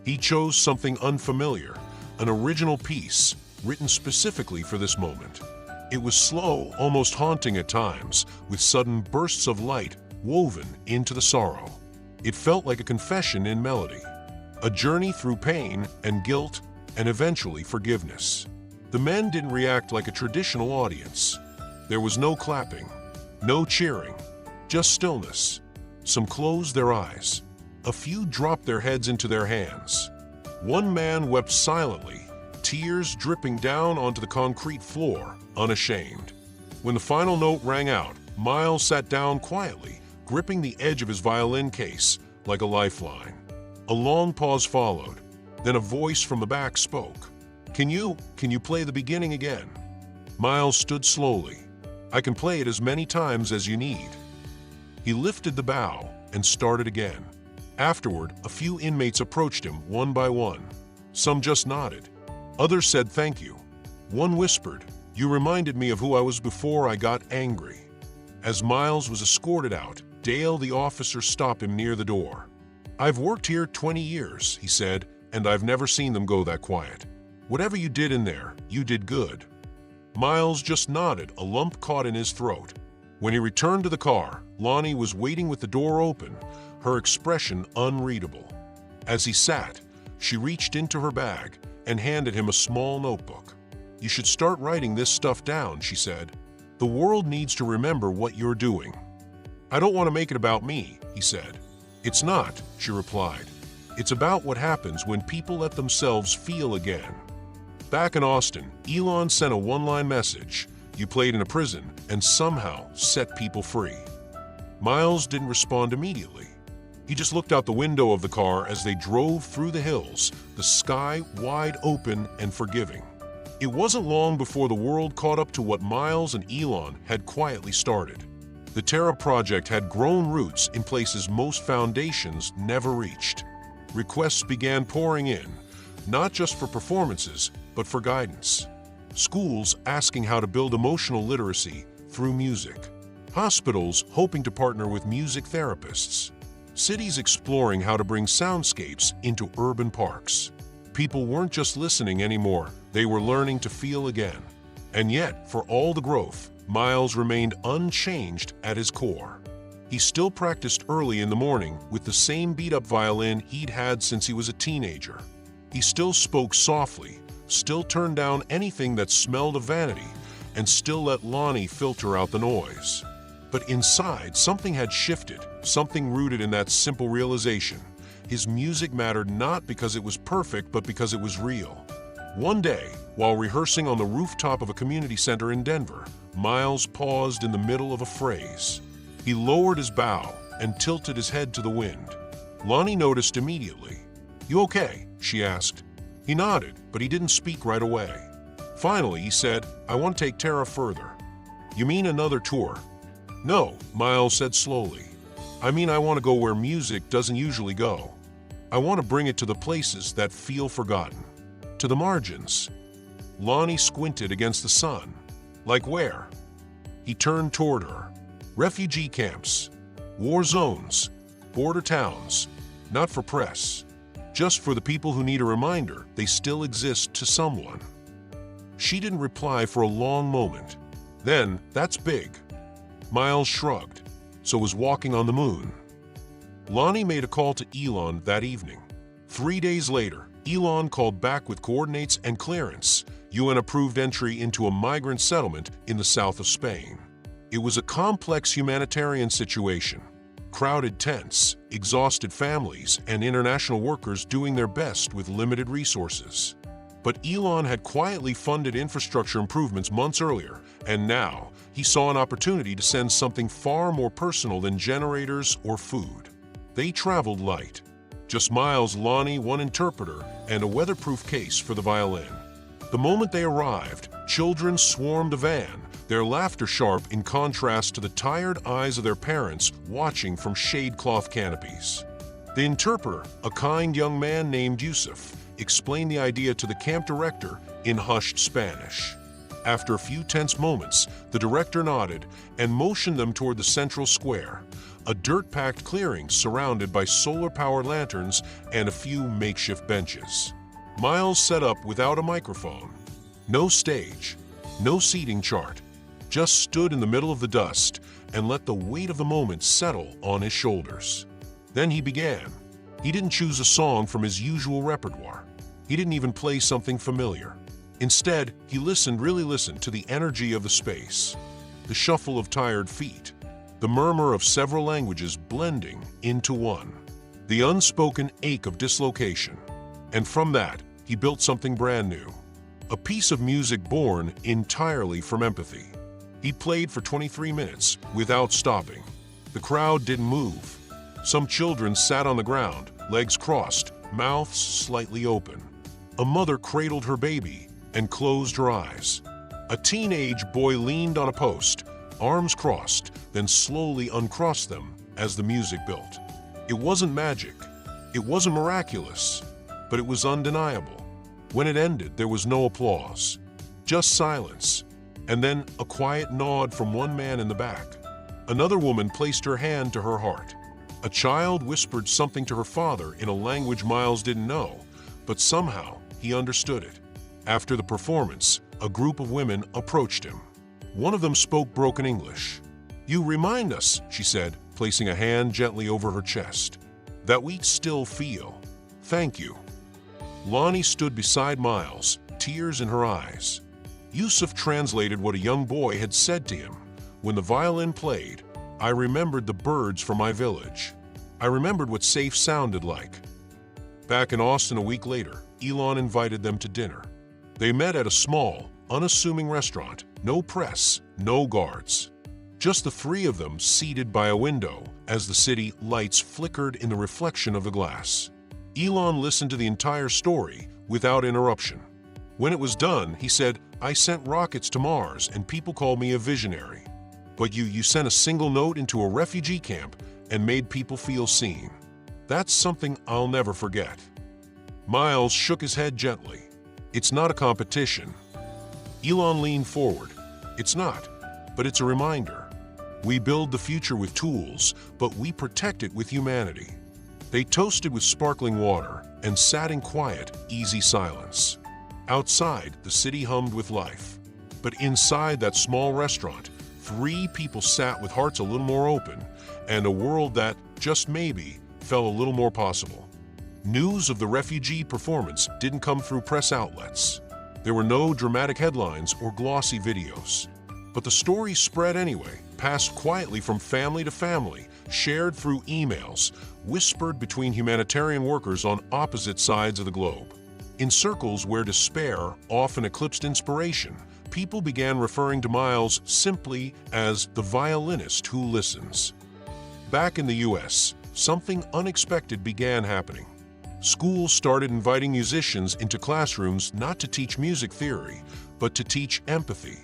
[SPEAKER 1] He chose something unfamiliar, an original piece, written specifically for this moment. It was slow, almost haunting at times, with sudden bursts of light woven into the sorrow. It felt like a confession in melody, a journey through pain and guilt and eventually forgiveness. The men didn't react like a traditional audience. There was no clapping, no cheering, just stillness. Some closed their eyes. A few dropped their heads into their hands. One man wept silently, tears dripping down onto the concrete floor, unashamed. When the final note rang out, Miles sat down quietly, gripping the edge of his violin case like a lifeline. A long pause followed. Then a voice from the back spoke. Can you play the beginning again?" Miles stood slowly. "I can play it as many times as you need." He lifted the bow and started again. Afterward, a few inmates approached him one by one. Some just nodded. Others said thank you. One whispered, "You reminded me of who I was before I got angry." As Miles was escorted out, Dale, the officer, stopped him near the door. "I've worked here 20 years, he said, "and I've never seen them go that quiet. Whatever you did in there, you did good." Miles just nodded, a lump caught in his throat. When he returned to the car, Lonnie was waiting with the door open, her expression unreadable. As he sat, she reached into her bag and handed him a small notebook. "You should start writing this stuff down," she said. "The world needs to remember what you're doing." "I don't want to make it about me," he said. "It's not," she replied. "It's about what happens when people let themselves feel again." Back in Austin, Elon sent a one-line message. "You played in a prison and somehow set people free." Miles didn't respond immediately. He just looked out the window of the car as they drove through the hills, the sky wide open and forgiving. It wasn't long before the world caught up to what Miles and Elon had quietly started. The Terra project had grown roots in places most foundations never reached. Requests began pouring in, not just for performances, but for guidance. Schools asking how to build emotional literacy through music. Hospitals hoping to partner with music therapists. Cities exploring how to bring soundscapes into urban parks. People weren't just listening anymore, they were learning to feel again. And yet, for all the growth, Miles remained unchanged at his core. He still practiced early in the morning with the same beat-up violin he'd had since he was a teenager. He still spoke softly, still turned down anything that smelled of vanity, and still let Lonnie filter out the noise. But inside, something had shifted, something rooted in that simple realization. His music mattered not because it was perfect, but because it was real. One day, while rehearsing on the rooftop of a community center in Denver, Miles paused in the middle of a phrase. He lowered his bow and tilted his head to the wind. Lonnie noticed immediately. "You okay?" she asked. He nodded, but he didn't speak right away. Finally, he said, "I want to take Terra further." "You mean another tour?" "No," Miles said slowly. "I mean I want to go where music doesn't usually go. I want to bring it to the places that feel forgotten. To the margins." Lonnie squinted against the sun. "Like where?" He turned toward her. "Refugee camps, war zones, border towns, not for press. Just for the people who need a reminder they still exist to someone." She didn't reply for a long moment. Then, "That's big." Miles shrugged. "So was walking on the moon." Lonnie made a call to Elon that evening. 3 days later, Elon called back with coordinates and clearance, UN-approved entry into a migrant settlement in the south of Spain. It was a complex humanitarian situation. Crowded tents, exhausted families, and international workers doing their best with limited resources. But Elon had quietly funded infrastructure improvements months earlier, and now he saw an opportunity to send something far more personal than generators or food. They traveled light. Just Miles, Lonnie, one interpreter, and a weatherproof case for the violin. The moment they arrived, Children swarmed the van, their laughter sharp in contrast to the tired eyes of their parents watching from shade-cloth canopies. The interpreter, a kind young man named Yusuf, explained the idea to the camp director in hushed Spanish. After a few tense moments, the director nodded and motioned them toward the central square, a dirt-packed clearing surrounded by solar-powered lanterns and a few makeshift benches. Miles set up without a microphone. No stage, no seating chart, just stood in the middle of the dust and let the weight of the moment settle on his shoulders. Then he began. He didn't choose a song from his usual repertoire. He didn't even play something familiar. Instead, he really listened to the energy of the space, the shuffle of tired feet, the murmur of several languages blending into one, the unspoken ache of dislocation. And from that, he built something brand new, a piece of music born entirely from empathy. He played for 23 minutes without stopping. The crowd didn't move. Some children sat on the ground, legs crossed, mouths slightly open. A mother cradled her baby and closed her eyes. A teenage boy leaned on a post, arms crossed, then slowly uncrossed them as the music built. It wasn't magic. It wasn't miraculous, but it was undeniable. When it ended, there was no applause, just silence, and then a quiet nod from one man in the back. Another woman placed her hand to her heart. A child whispered something to her father in a language Miles didn't know, but somehow he understood it. After the performance, a group of women approached him. One of them spoke broken English. "You remind us," she said, placing a hand gently over her chest, "that we still feel. Thank you." Lonnie stood beside Miles, tears in her eyes. Yusuf translated what a young boy had said to him. "When the violin played, I remembered the birds from my village. I remembered what safe sounded like." Back in Austin a week later, Elon invited them to dinner. They met at a small, unassuming restaurant, no press, no guards. Just the three of them seated by a window as the city lights flickered in the reflection of the glass. Elon listened to the entire story without interruption. When it was done, he said, "I sent rockets to Mars and people called me a visionary. But you sent a single note into a refugee camp and made people feel seen. That's something I'll never forget." Miles shook his head gently. "It's not a competition." Elon leaned forward. "It's not, but it's a reminder. We build the future with tools, but we protect it with humanity." They toasted with sparkling water and sat in quiet, easy silence. Outside, the city hummed with life. But inside that small restaurant, three people sat with hearts a little more open and a world that, just maybe, felt a little more possible. News of the refugee performance didn't come through press outlets. There were no dramatic headlines or glossy videos. But the story spread anyway, passed quietly from family to family, shared through emails, whispered between humanitarian workers on opposite sides of the globe. In circles where despair often eclipsed inspiration, people began referring to Miles simply as the violinist who listens. Back in the US, something unexpected began happening. Schools started inviting musicians into classrooms not to teach music theory, but to teach empathy.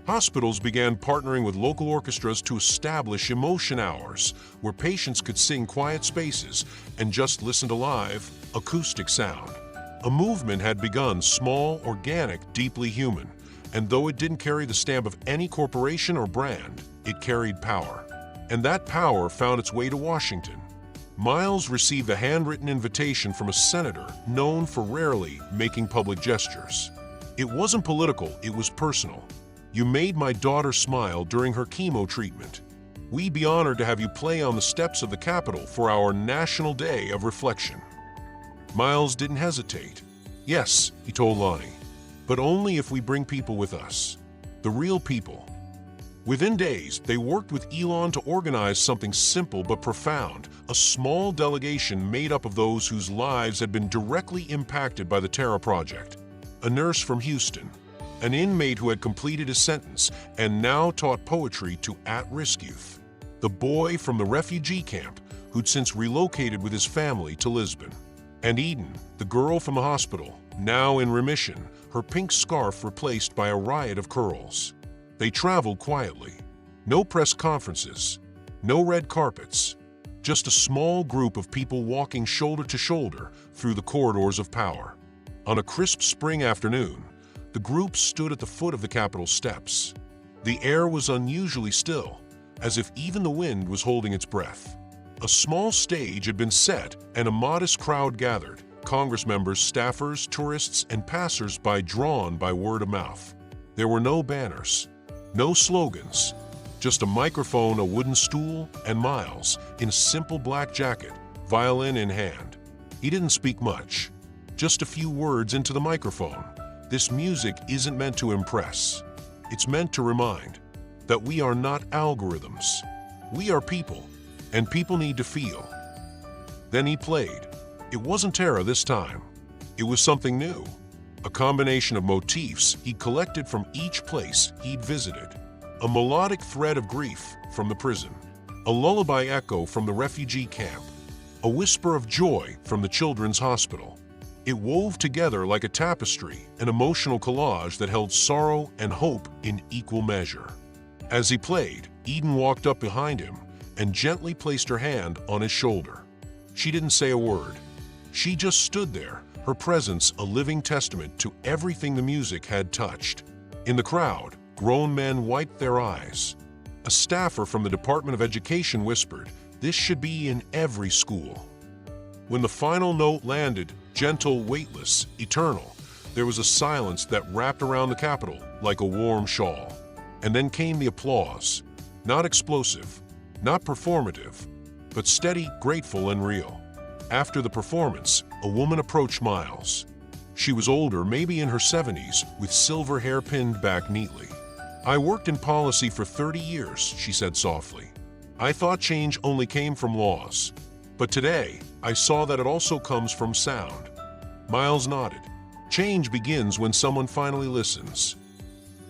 [SPEAKER 1] Hospitals began partnering with local orchestras to establish emotion hours, where patients could sing quiet spaces and just listen to live, acoustic sound. A movement had begun, small, organic, deeply human, and though it didn't carry the stamp of any corporation or brand, it carried power. And that power found its way to Washington. Miles received a handwritten invitation from a senator known for rarely making public gestures. It wasn't political, it was personal. "You made my daughter smile during her chemo treatment. We'd be honored to have you play on the steps of the Capitol for our National Day of Reflection." Miles didn't hesitate. "Yes," he told Lonnie, "but only if we bring people with us. The real people." Within days, they worked with Elon to organize something simple but profound, a small delegation made up of those whose lives had been directly impacted by the Terra Project. A nurse from Houston, an inmate who had completed his sentence and now taught poetry to at-risk youth, the boy from the refugee camp who'd since relocated with his family to Lisbon, and Eden, the girl from the hospital, now in remission, her pink scarf replaced by a riot of curls. They traveled quietly. No press conferences, no red carpets, just a small group of people walking shoulder to shoulder through the corridors of power. On a crisp spring afternoon, the group stood at the foot of the Capitol steps. The air was unusually still, as if even the wind was holding its breath. A small stage had been set and a modest crowd gathered, Congress members, staffers, tourists, and passers-by drawn by word of mouth. There were no banners, no slogans, just a microphone, a wooden stool, and Miles, in a simple black jacket, violin in hand. He didn't speak much, just a few words into the microphone. This music isn't meant to impress. It's meant to remind that we are not algorithms. We are people, and people need to feel. Then he played. It wasn't terror this time. It was something new. A combination of motifs he'd collected from each place he'd visited. A melodic thread of grief from the prison. A lullaby echo from the refugee camp. A whisper of joy from the children's hospital. It wove together like a tapestry, an emotional collage that held sorrow and hope in equal measure. As he played, Eden walked up behind him and gently placed her hand on his shoulder. She didn't say a word. She just stood there, her presence a living testament to everything the music had touched. In the crowd, grown men wiped their eyes. A staffer from the Department of Education whispered, "This should be in every school." When the final note landed, gentle, weightless, eternal, there was a silence that wrapped around the Capitol like a warm shawl. And then came the applause. Not explosive, not performative, but steady, grateful, and real. After the performance, a woman approached Miles. She was older, maybe in her 70s, with silver hair pinned back neatly. "I worked in policy for 30 years, she said softly. "I thought change only came from laws. But today, I saw that it also comes from sound." Miles nodded. Change begins when someone finally listens.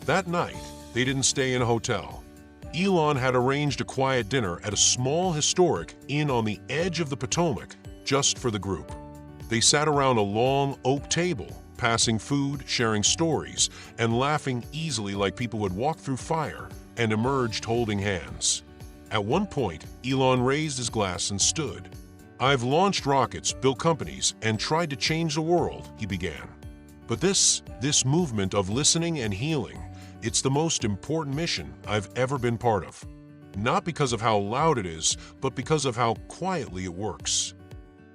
[SPEAKER 1] That night, they didn't stay in a hotel. Elon had arranged a quiet dinner at a small historic inn on the edge of the Potomac just for the group. They sat around a long oak table, passing food, sharing stories, and laughing easily like people would walk through fire and emerged holding hands. At one point, Elon raised his glass and stood. "I've launched rockets, built companies, and tried to change the world," he began. "But this movement of listening and healing, it's the most important mission I've ever been part of. Not because of how loud it is, but because of how quietly it works."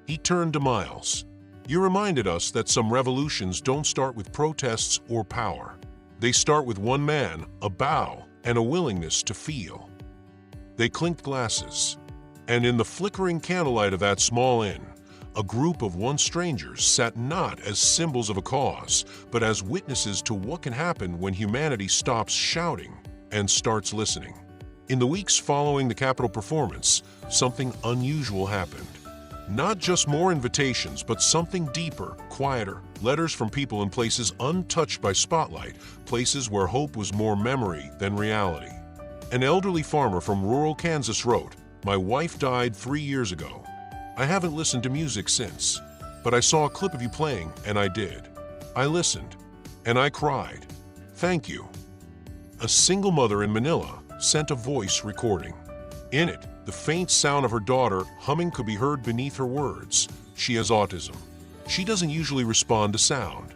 [SPEAKER 1] He turned to Miles. "You reminded us that some revolutions don't start with protests or power. They start with one man, a bow, and a willingness to feel." They clinked glasses. And in the flickering candlelight of that small inn, a group of once strangers sat not as symbols of a cause, but as witnesses to what can happen when humanity stops shouting and starts listening. In the weeks following the Capitol performance, something unusual happened. Not just more invitations, but something deeper, quieter, letters from people in places untouched by spotlight, places where hope was more memory than reality. An elderly farmer from rural Kansas wrote, "My wife died 3 years ago. I haven't listened to music since, but I saw a clip of you playing, and I did. I listened, and I cried. Thank you." A single mother in Manila sent a voice recording. In it, the faint sound of her daughter humming could be heard beneath her words. "She has autism. She doesn't usually respond to sound.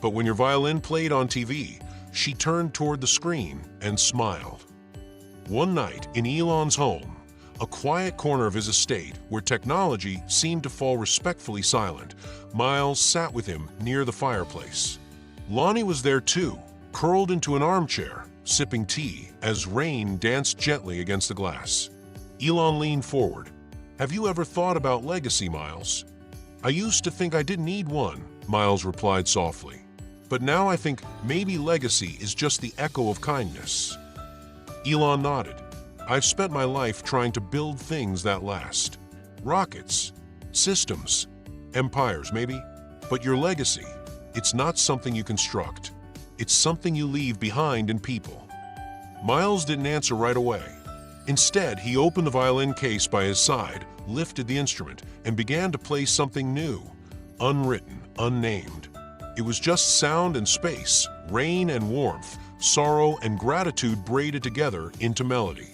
[SPEAKER 1] But when your violin played on TV, she turned toward the screen and smiled." One night in Elon's home, a quiet corner of his estate where technology seemed to fall respectfully silent, Miles sat with him near the fireplace. Lonnie was there too, curled into an armchair, sipping tea as rain danced gently against the glass. Elon leaned forward. "Have you ever thought about legacy, Miles?" "I used to think I didn't need one," Miles replied softly. "But now I think maybe legacy is just the echo of kindness." Elon nodded. "I've spent my life trying to build things that last. Rockets, systems, empires maybe. But your legacy, it's not something you construct. It's something you leave behind in people." Miles didn't answer right away. Instead, he opened the violin case by his side, lifted the instrument, and began to play something new, unwritten, unnamed. It was just sound and space, rain and warmth, sorrow and gratitude braided together into melody.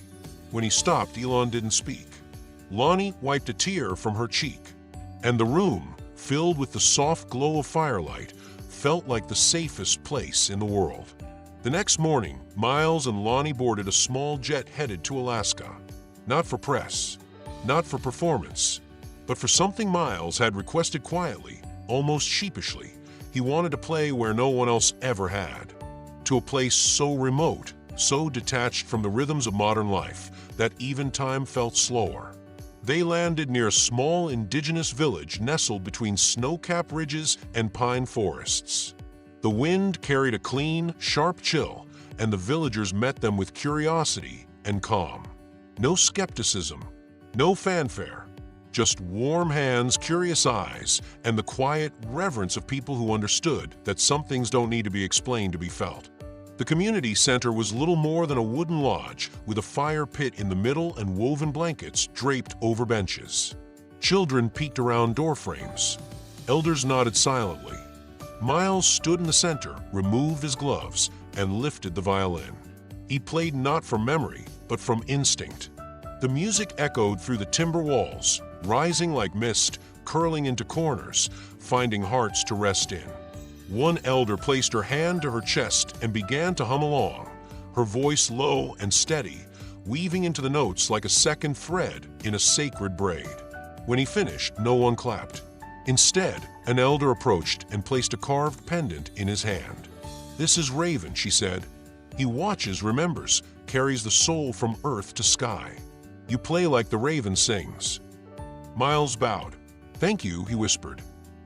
[SPEAKER 1] When he stopped, Elon didn't speak. Lonnie wiped a tear from her cheek, and the room, filled with the soft glow of firelight, felt like the safest place in the world. The next morning, Miles and Lonnie boarded a small jet headed to Alaska. Not for press, not for performance, but for something Miles had requested quietly, almost sheepishly. He wanted to play where no one else ever had. To a place so remote, so detached from the rhythms of modern life, that even time felt slower. They landed near a small indigenous village nestled between snow-capped ridges and pine forests. The wind carried a clean, sharp chill, and the villagers met them with curiosity and calm. No skepticism, no fanfare, just warm hands, curious eyes, and the quiet reverence of people who understood that some things don't need to be explained to be felt. The community center was little more than a wooden lodge with a fire pit in the middle and woven blankets draped over benches. Children peeked around doorframes. Elders nodded silently. Miles stood in the center, removed his gloves, and lifted the violin. He played not from memory, but from instinct. The music echoed through the timber walls, rising like mist, curling into corners, finding hearts to rest in. One elder placed her hand to her chest and began to hum along, her voice low and steady, weaving into the notes like a second thread in a sacred braid. When he finished, no one clapped. Instead, an elder approached and placed a carved pendant in his hand. "This is Raven," she said. "He watches, remembers, carries the soul from earth to sky. You play like the raven sings." Miles bowed. "Thank you," he whispered.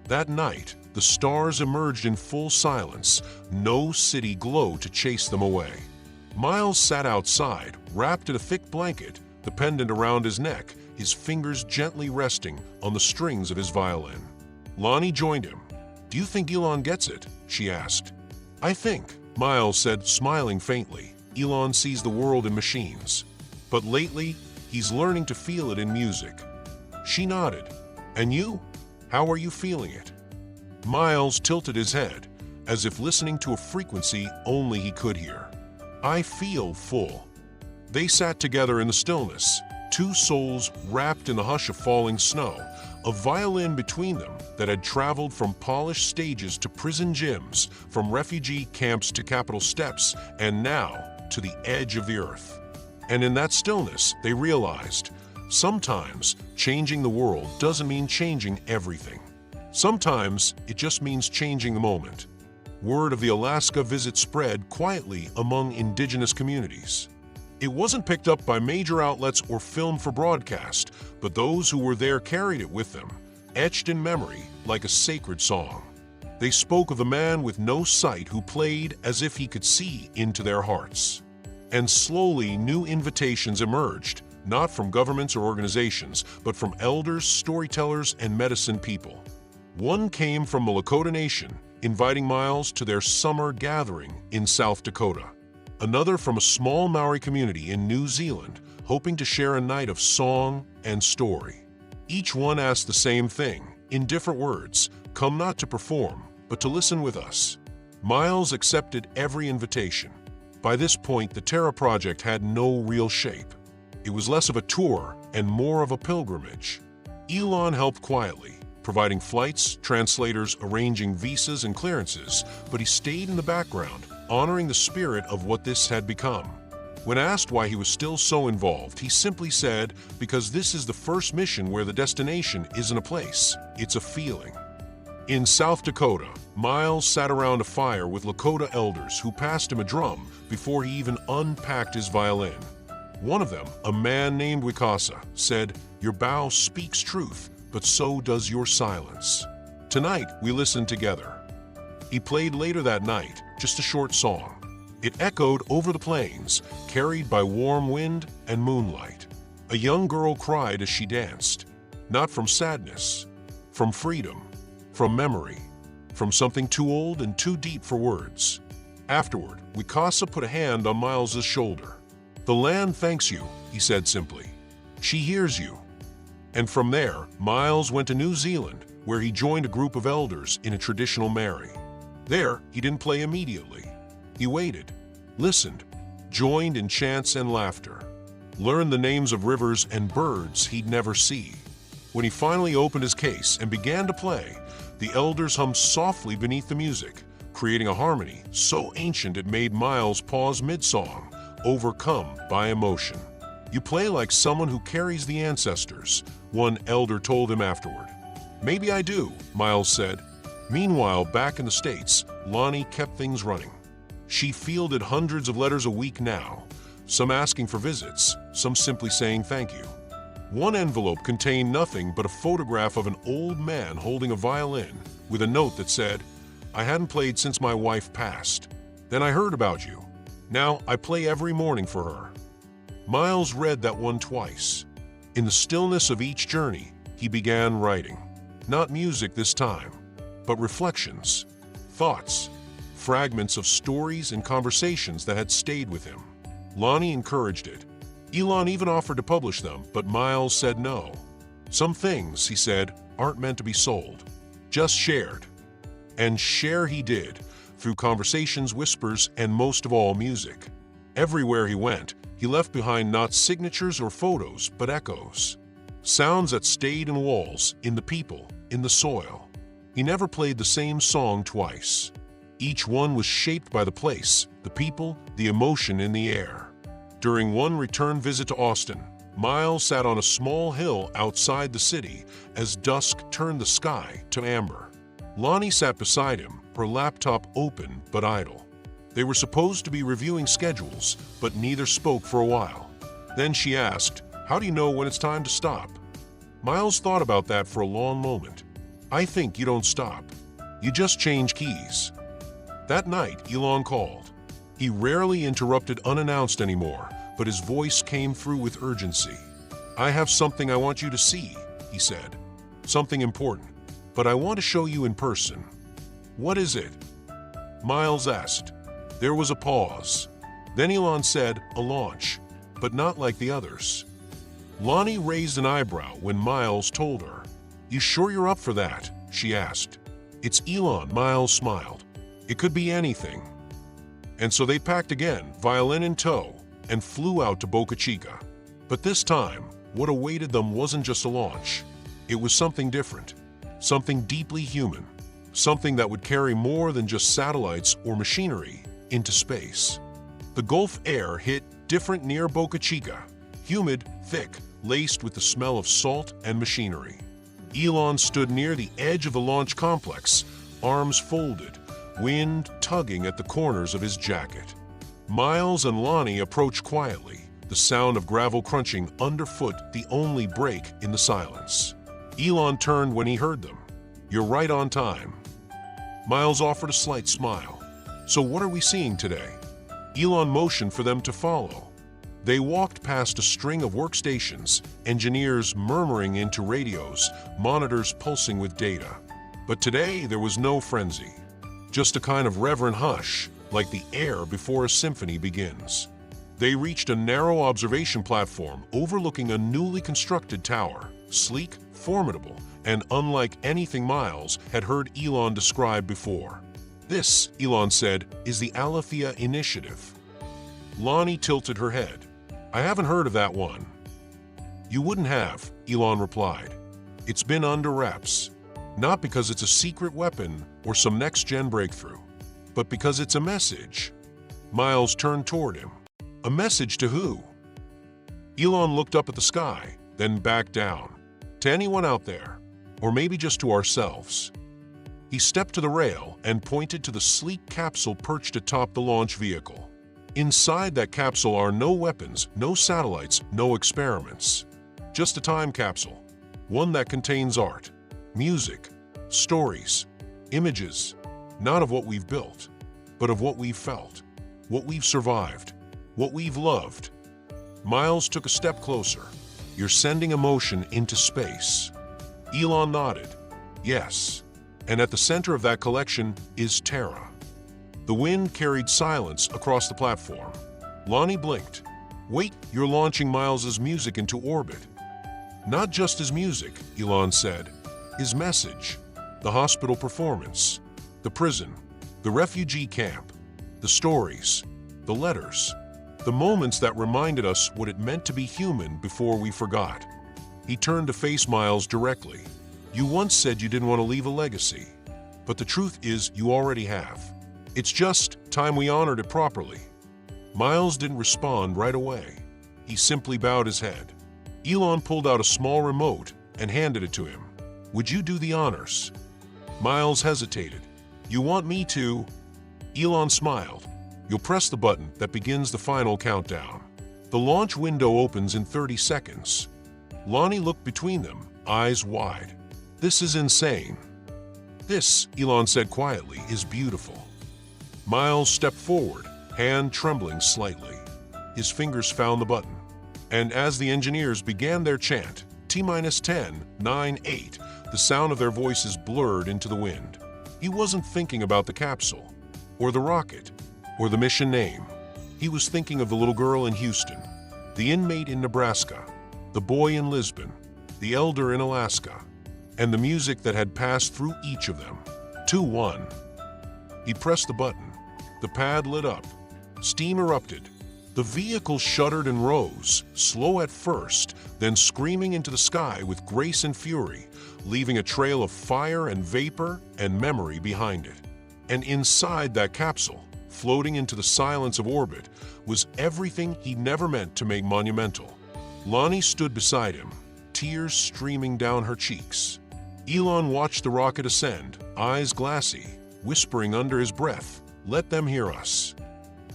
[SPEAKER 1] That night, the stars emerged in full silence, no city glow to chase them away. Miles sat outside, wrapped in a thick blanket, the pendant around his neck, his fingers gently resting on the strings of his violin. Lonnie joined him. "Do you think Elon gets it?" she asked. "I think," Miles said, smiling faintly. "Elon sees the world in machines. But lately, he's learning to feel it in music." She nodded. "And you? How are you feeling it?" Miles tilted his head, as if listening to a frequency only he could hear. "I feel full." They sat together in the stillness, two souls wrapped in the hush of falling snow, a violin between them that had traveled from polished stages to prison gyms, from refugee camps to Capitol steps, and now to the edge of the earth. And in that stillness, they realized, sometimes changing the world doesn't mean changing everything. Sometimes it just means changing the moment. Word of the Alaska visit spread quietly among indigenous communities. It wasn't picked up by major outlets or filmed for broadcast, but those who were there carried it with them, etched in memory like a sacred song. They spoke of the man with no sight who played as if he could see into their hearts. And slowly new invitations emerged, not from governments or organizations, but from elders, storytellers, and medicine people. One came from the Lakota Nation, inviting Miles to their summer gathering in South Dakota. Another from a small Maori community in New Zealand, hoping to share a night of song and story. Each one asked the same thing, in different words, "Come not to perform, but to listen with us." Miles accepted every invitation. By this point, the Terra Project had no real shape. It was less of a tour and more of a pilgrimage. Elon helped quietly, providing flights, translators, arranging visas and clearances, but he stayed in the background, honoring the spirit of what this had become. When asked why he was still so involved, he simply said, "Because this is the first mission where the destination isn't a place, it's a feeling." In South Dakota, Miles sat around a fire with Lakota elders who passed him a drum before he even unpacked his violin. One of them, a man named Wikasa, said, "Your bow speaks truth, but so does your silence." Tonight, we listened together. He played later that night, just a short song. It echoed over the plains, carried by warm wind and moonlight. A young girl cried as she danced, not from sadness, from freedom, from memory, from something too old and too deep for words. Afterward, Wikasa put a hand on Miles's shoulder. "The land thanks you," he said simply. "She hears you." And from there, Miles went to New Zealand, where he joined a group of elders in a traditional marry. There, he didn't play immediately. He waited, listened, joined in chants and laughter, learned the names of rivers and birds he'd never see. When he finally opened his case and began to play, the elders hummed softly beneath the music, creating a harmony so ancient it made Miles pause mid-song, overcome by emotion. "You play like someone who carries the ancestors," one elder told him afterward. "Maybe I do," Miles said. Meanwhile, back in the States, Lonnie kept things running. She fielded hundreds of letters a week now, some asking for visits, some simply saying thank you. One envelope contained nothing but a photograph of an old man holding a violin with a note that said, "I hadn't played since my wife passed. Then I heard about you. Now I play every morning for her." Miles read that one twice. In the stillness of each journey, he began writing. Not music this time, but reflections, thoughts, fragments of stories and conversations that had stayed with him. Lonnie encouraged it. Elon even offered to publish them, but Miles said no. "Some things," he said, "aren't meant to be sold, just shared." And share he did, through conversations, whispers, and most of all, music. Everywhere he went, he left behind not signatures or photos, but echoes. Sounds that stayed in walls, in the people, in the soil. He never played the same song twice. Each one was shaped by the place, the people, the emotion in the air. During one return visit to Austin, Miles sat on a small hill outside the city as dusk turned the sky to amber. Lonnie sat beside him, her laptop open but idle. They were supposed to be reviewing schedules, but neither spoke for a while. Then she asked, "How do you know when it's time to stop?" Miles thought about that for a long moment. "I think you don't stop. You just change keys." That night, Elon called. He rarely interrupted unannounced anymore, but his voice came through with urgency. "I have something I want you to see," he said. "Something important, but I want to show you in person." "What is it?" Miles asked. There was a pause. Then Elon said, "A launch, but not like the others." Lonnie raised an eyebrow when Miles told her. "You sure you're up for that?" she asked. "It's Elon," Miles smiled. "It could be anything." And so they packed again, violin in tow, and flew out to Boca Chica. But this time, what awaited them wasn't just a launch. It was something different, something deeply human, something that would carry more than just satellites or machinery into space. The Gulf air hit different near Boca Chica, humid, thick, laced with the smell of salt and machinery. Elon stood near the edge of the launch complex, arms folded, wind tugging at the corners of his jacket. Miles and Lonnie approached quietly, the sound of gravel crunching underfoot the only break in the silence. Elon turned when he heard them. "You're right on time." Miles offered a slight smile. "So what are we seeing today?" Elon motioned for them to follow. They walked past a string of workstations, engineers murmuring into radios, monitors pulsing with data. But today there was no frenzy, just a kind of reverent hush, like the air before a symphony begins. They reached a narrow observation platform overlooking a newly constructed tower, sleek, formidable, and unlike anything Miles had heard Elon describe before. "This," Elon said, "is the Alethea Initiative." Lonnie tilted her head. "I haven't heard of that one." "You wouldn't have," Elon replied. "It's been under wraps. Not because it's a secret weapon or some next-gen breakthrough, but because it's a message." Miles turned toward him. "A message to who?" Elon looked up at the sky, then back down. "To anyone out there, or maybe just to ourselves." He stepped to the rail and pointed to the sleek capsule perched atop the launch vehicle. Inside that capsule are no weapons, no satellites, no experiments. Just a time capsule, one that contains art, music, stories, images, not of what we've built, but of what we've felt, what we've survived, what we've loved. Miles took a step closer. "You're sending emotion into space." Elon nodded. "Yes. And at the center of that collection is Terra." The wind carried silence across the platform. Lonnie blinked. "Wait, you're launching Miles's music into orbit." "Not just his music," Elon said. "His message. The hospital performance. The prison. The refugee camp, the stories, the letters, the moments that reminded us what it meant to be human before we forgot. He turned to face Miles directly. You once said you didn't want to leave a legacy, but the truth is you already have. It's just time we honored it properly. Miles didn't respond right away. He simply bowed his head. Elon pulled out a small remote and handed it to him. Would you do the honors? Miles hesitated. You want me to? Elon smiled. You'll press the button that begins the final countdown. The launch window opens in 30 seconds. Lonnie looked between them, eyes wide. This is insane. This, Elon said quietly, is beautiful. Miles stepped forward, hand trembling slightly. His fingers found the button. And as the engineers began their chant, T-10, 9, 8, the sound of their voices blurred into the wind. He wasn't thinking about the capsule, or the rocket, or the mission name. He was thinking of the little girl in Houston, the inmate in Nebraska, the boy in Lisbon, the elder in Alaska, and the music that had passed through each of them. 2-1. He pressed the button. The pad lit up. Steam erupted. The vehicle shuddered and rose, slow at first, then screaming into the sky with grace and fury, leaving a trail of fire and vapor and memory behind it. And inside that capsule, floating into the silence of orbit, was everything he never meant to make monumental. Lonnie stood beside him, tears streaming down her cheeks. Elon watched the rocket ascend, eyes glassy, whispering under his breath, "Let them hear us."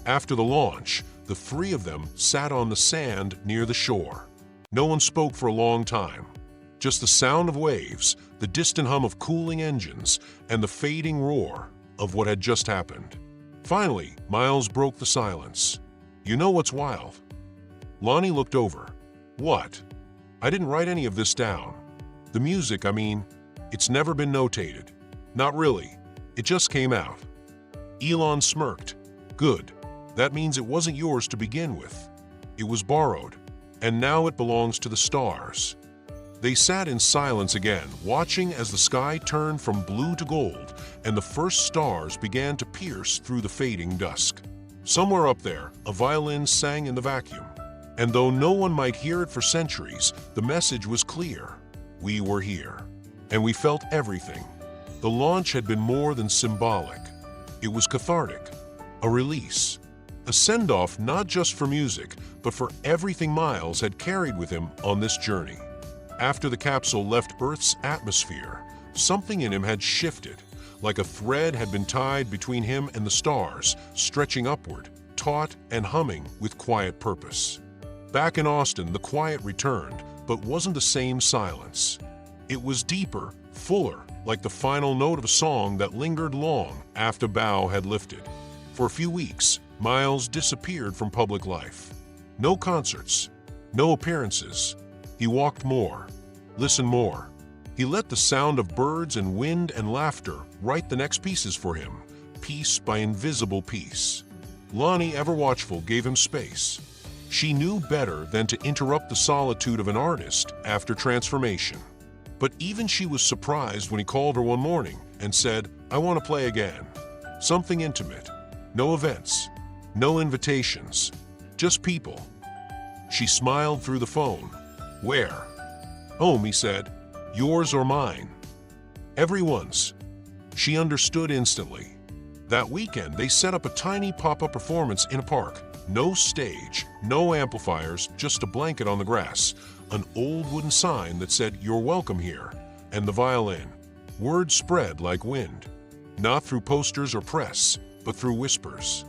[SPEAKER 1] After the launch, the three of them sat on the sand near the shore. No one spoke for a long time. Just the sound of waves, the distant hum of cooling engines, and the fading roar of what had just happened. Finally, Miles broke the silence. You know what's wild? Lonnie looked over. What? I didn't write any of this down. The music, I mean, it's never been notated. Not really. It just came out. Elon smirked. Good. That means it wasn't yours to begin with. It was borrowed, and now it belongs to the stars. They sat in silence again, watching as the sky turned from blue to gold, and the first stars began to pierce through the fading dusk. Somewhere up there, a violin sang in the vacuum, and though no one might hear it for centuries, the message was clear. We were here, and we felt everything. The launch had been more than symbolic. It was cathartic, a release. A send-off not just for music, but for everything Miles had carried with him on this journey. After the capsule left Earth's atmosphere, something in him had shifted, like a thread had been tied between him and the stars, stretching upward, taut and humming with quiet purpose. Back in Austin, the quiet returned, but wasn't the same silence. It was deeper, fuller, like the final note of a song that lingered long after bow had lifted. For a few weeks, Miles disappeared from public life. No concerts, no appearances. He walked more, listened more. He let the sound of birds and wind and laughter write the next pieces for him, piece by invisible piece. Lonnie, ever watchful, gave him space. She knew better than to interrupt the solitude of an artist after transformation. But even she was surprised when he called her one morning and said, "I want to play again." Something intimate. No events. No invitations, just people. She smiled through the phone. Where? Home, he said. Yours or mine? Everyone's. She understood instantly. That weekend, they set up a tiny pop-up performance in a park. No stage, no amplifiers, just a blanket on the grass, an old wooden sign that said, "You're welcome here," and the violin. Word spread like wind. Not through posters or press, but through whispers.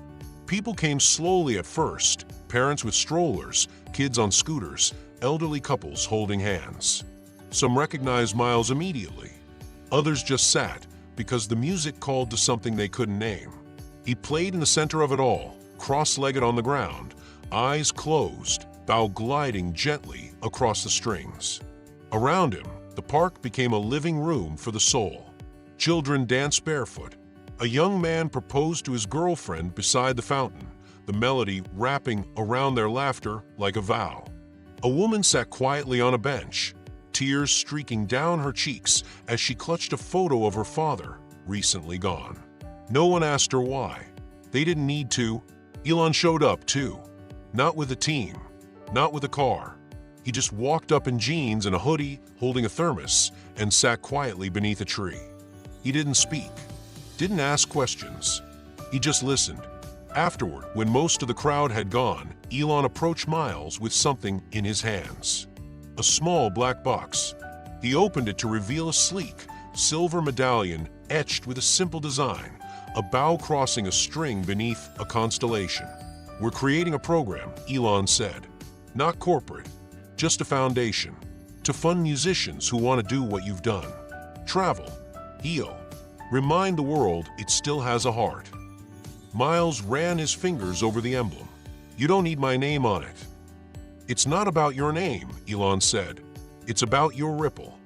[SPEAKER 1] People came slowly at first, parents with strollers, kids on scooters, elderly couples holding hands. Some recognized Miles immediately. Others just sat because the music called to something they couldn't name. He played in the center of it all, cross-legged on the ground, eyes closed, bow gliding gently across the strings. Around him, the park became a living room for the soul. Children danced barefoot. A young man proposed to his girlfriend beside the fountain, the melody wrapping around their laughter like a vow. A woman sat quietly on a bench, tears streaking down her cheeks as she clutched a photo of her father, recently gone. No one asked her why. They didn't need to. Elon showed up too. Not with a team, not with a car. He just walked up in jeans and a hoodie, holding a thermos, and sat quietly beneath a tree. He didn't speak, didn't ask questions. He just listened. Afterward, when most of the crowd had gone, Elon approached Miles with something in his hands. A small black box. He opened it to reveal a sleek, silver medallion etched with a simple design, a bow crossing a string beneath a constellation. "We're creating a program," Elon said. "Not corporate, just a foundation, to fund musicians who want to do what you've done. Travel, heal, remind the world it still has a heart." Miles ran his fingers over the emblem. "You don't need my name on it." "It's not about your name," Elon said. "It's about your ripple."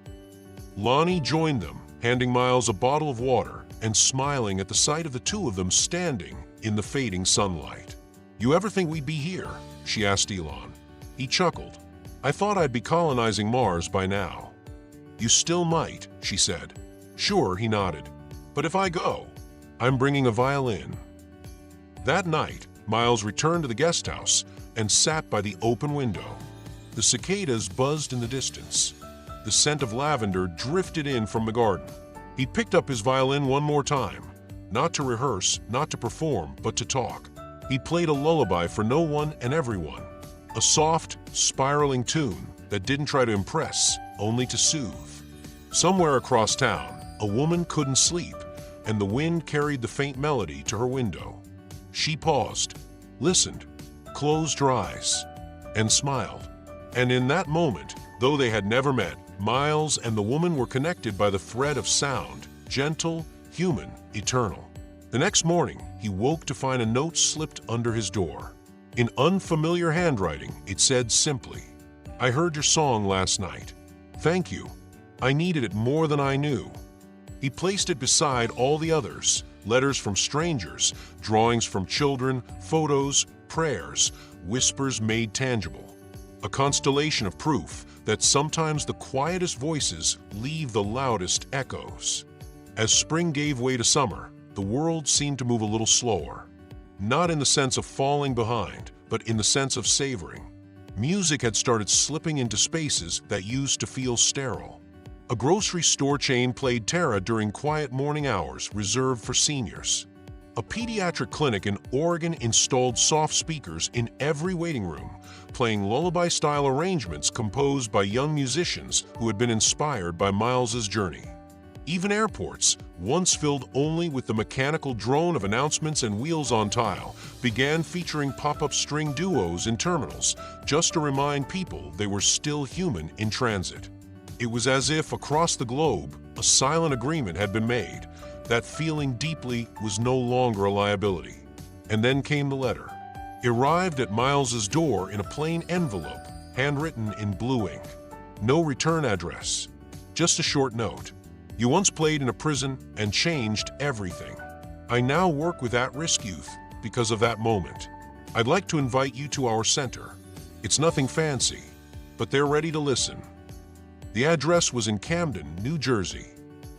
[SPEAKER 1] Lonnie joined them, handing Miles a bottle of water and smiling at the sight of the two of them standing in the fading sunlight. "You ever think we'd be here?" she asked Elon. He chuckled. "I thought I'd be colonizing Mars by now." "You still might," she said. "Sure," he nodded. "But if I go, I'm bringing a violin." That night, Miles returned to the guest house and sat by the open window. The cicadas buzzed in the distance. The scent of lavender drifted in from the garden. He picked up his violin one more time, not to rehearse, not to perform, but to talk. He played a lullaby for no one and everyone, a soft, spiraling tune that didn't try to impress, only to soothe. Somewhere across town, a woman couldn't sleep, and the wind carried the faint melody to her window. She paused, listened, closed her eyes, and smiled. And in that moment, though they had never met, Miles and the woman were connected by the thread of sound, gentle, human, eternal. The next morning, he woke to find a note slipped under his door. In unfamiliar handwriting, it said simply, "I heard your song last night. Thank you. I needed it more than I knew." He placed it beside all the others, letters from strangers, drawings from children, photos, prayers, whispers made tangible. A constellation of proof that sometimes the quietest voices leave the loudest echoes. As spring gave way to summer, the world seemed to move a little slower. Not in the sense of falling behind, but in the sense of savoring. Music had started slipping into spaces that used to feel sterile. A grocery store chain played Tara during quiet morning hours reserved for seniors. A pediatric clinic in Oregon installed soft speakers in every waiting room, playing lullaby-style arrangements composed by young musicians who had been inspired by Miles's journey. Even airports, once filled only with the mechanical drone of announcements and wheels on tile, began featuring pop-up string duos in terminals, just to remind people they were still human in transit. It was as if across the globe, a silent agreement had been made, that feeling deeply was no longer a liability. And then came the letter. It arrived at Miles's door in a plain envelope, handwritten in blue ink. No return address, just a short note. "You once played in a prison and changed everything. I now work with at-risk youth because of that moment. I'd like to invite you to our center. It's nothing fancy, but they're ready to listen." The address was in Camden, New Jersey.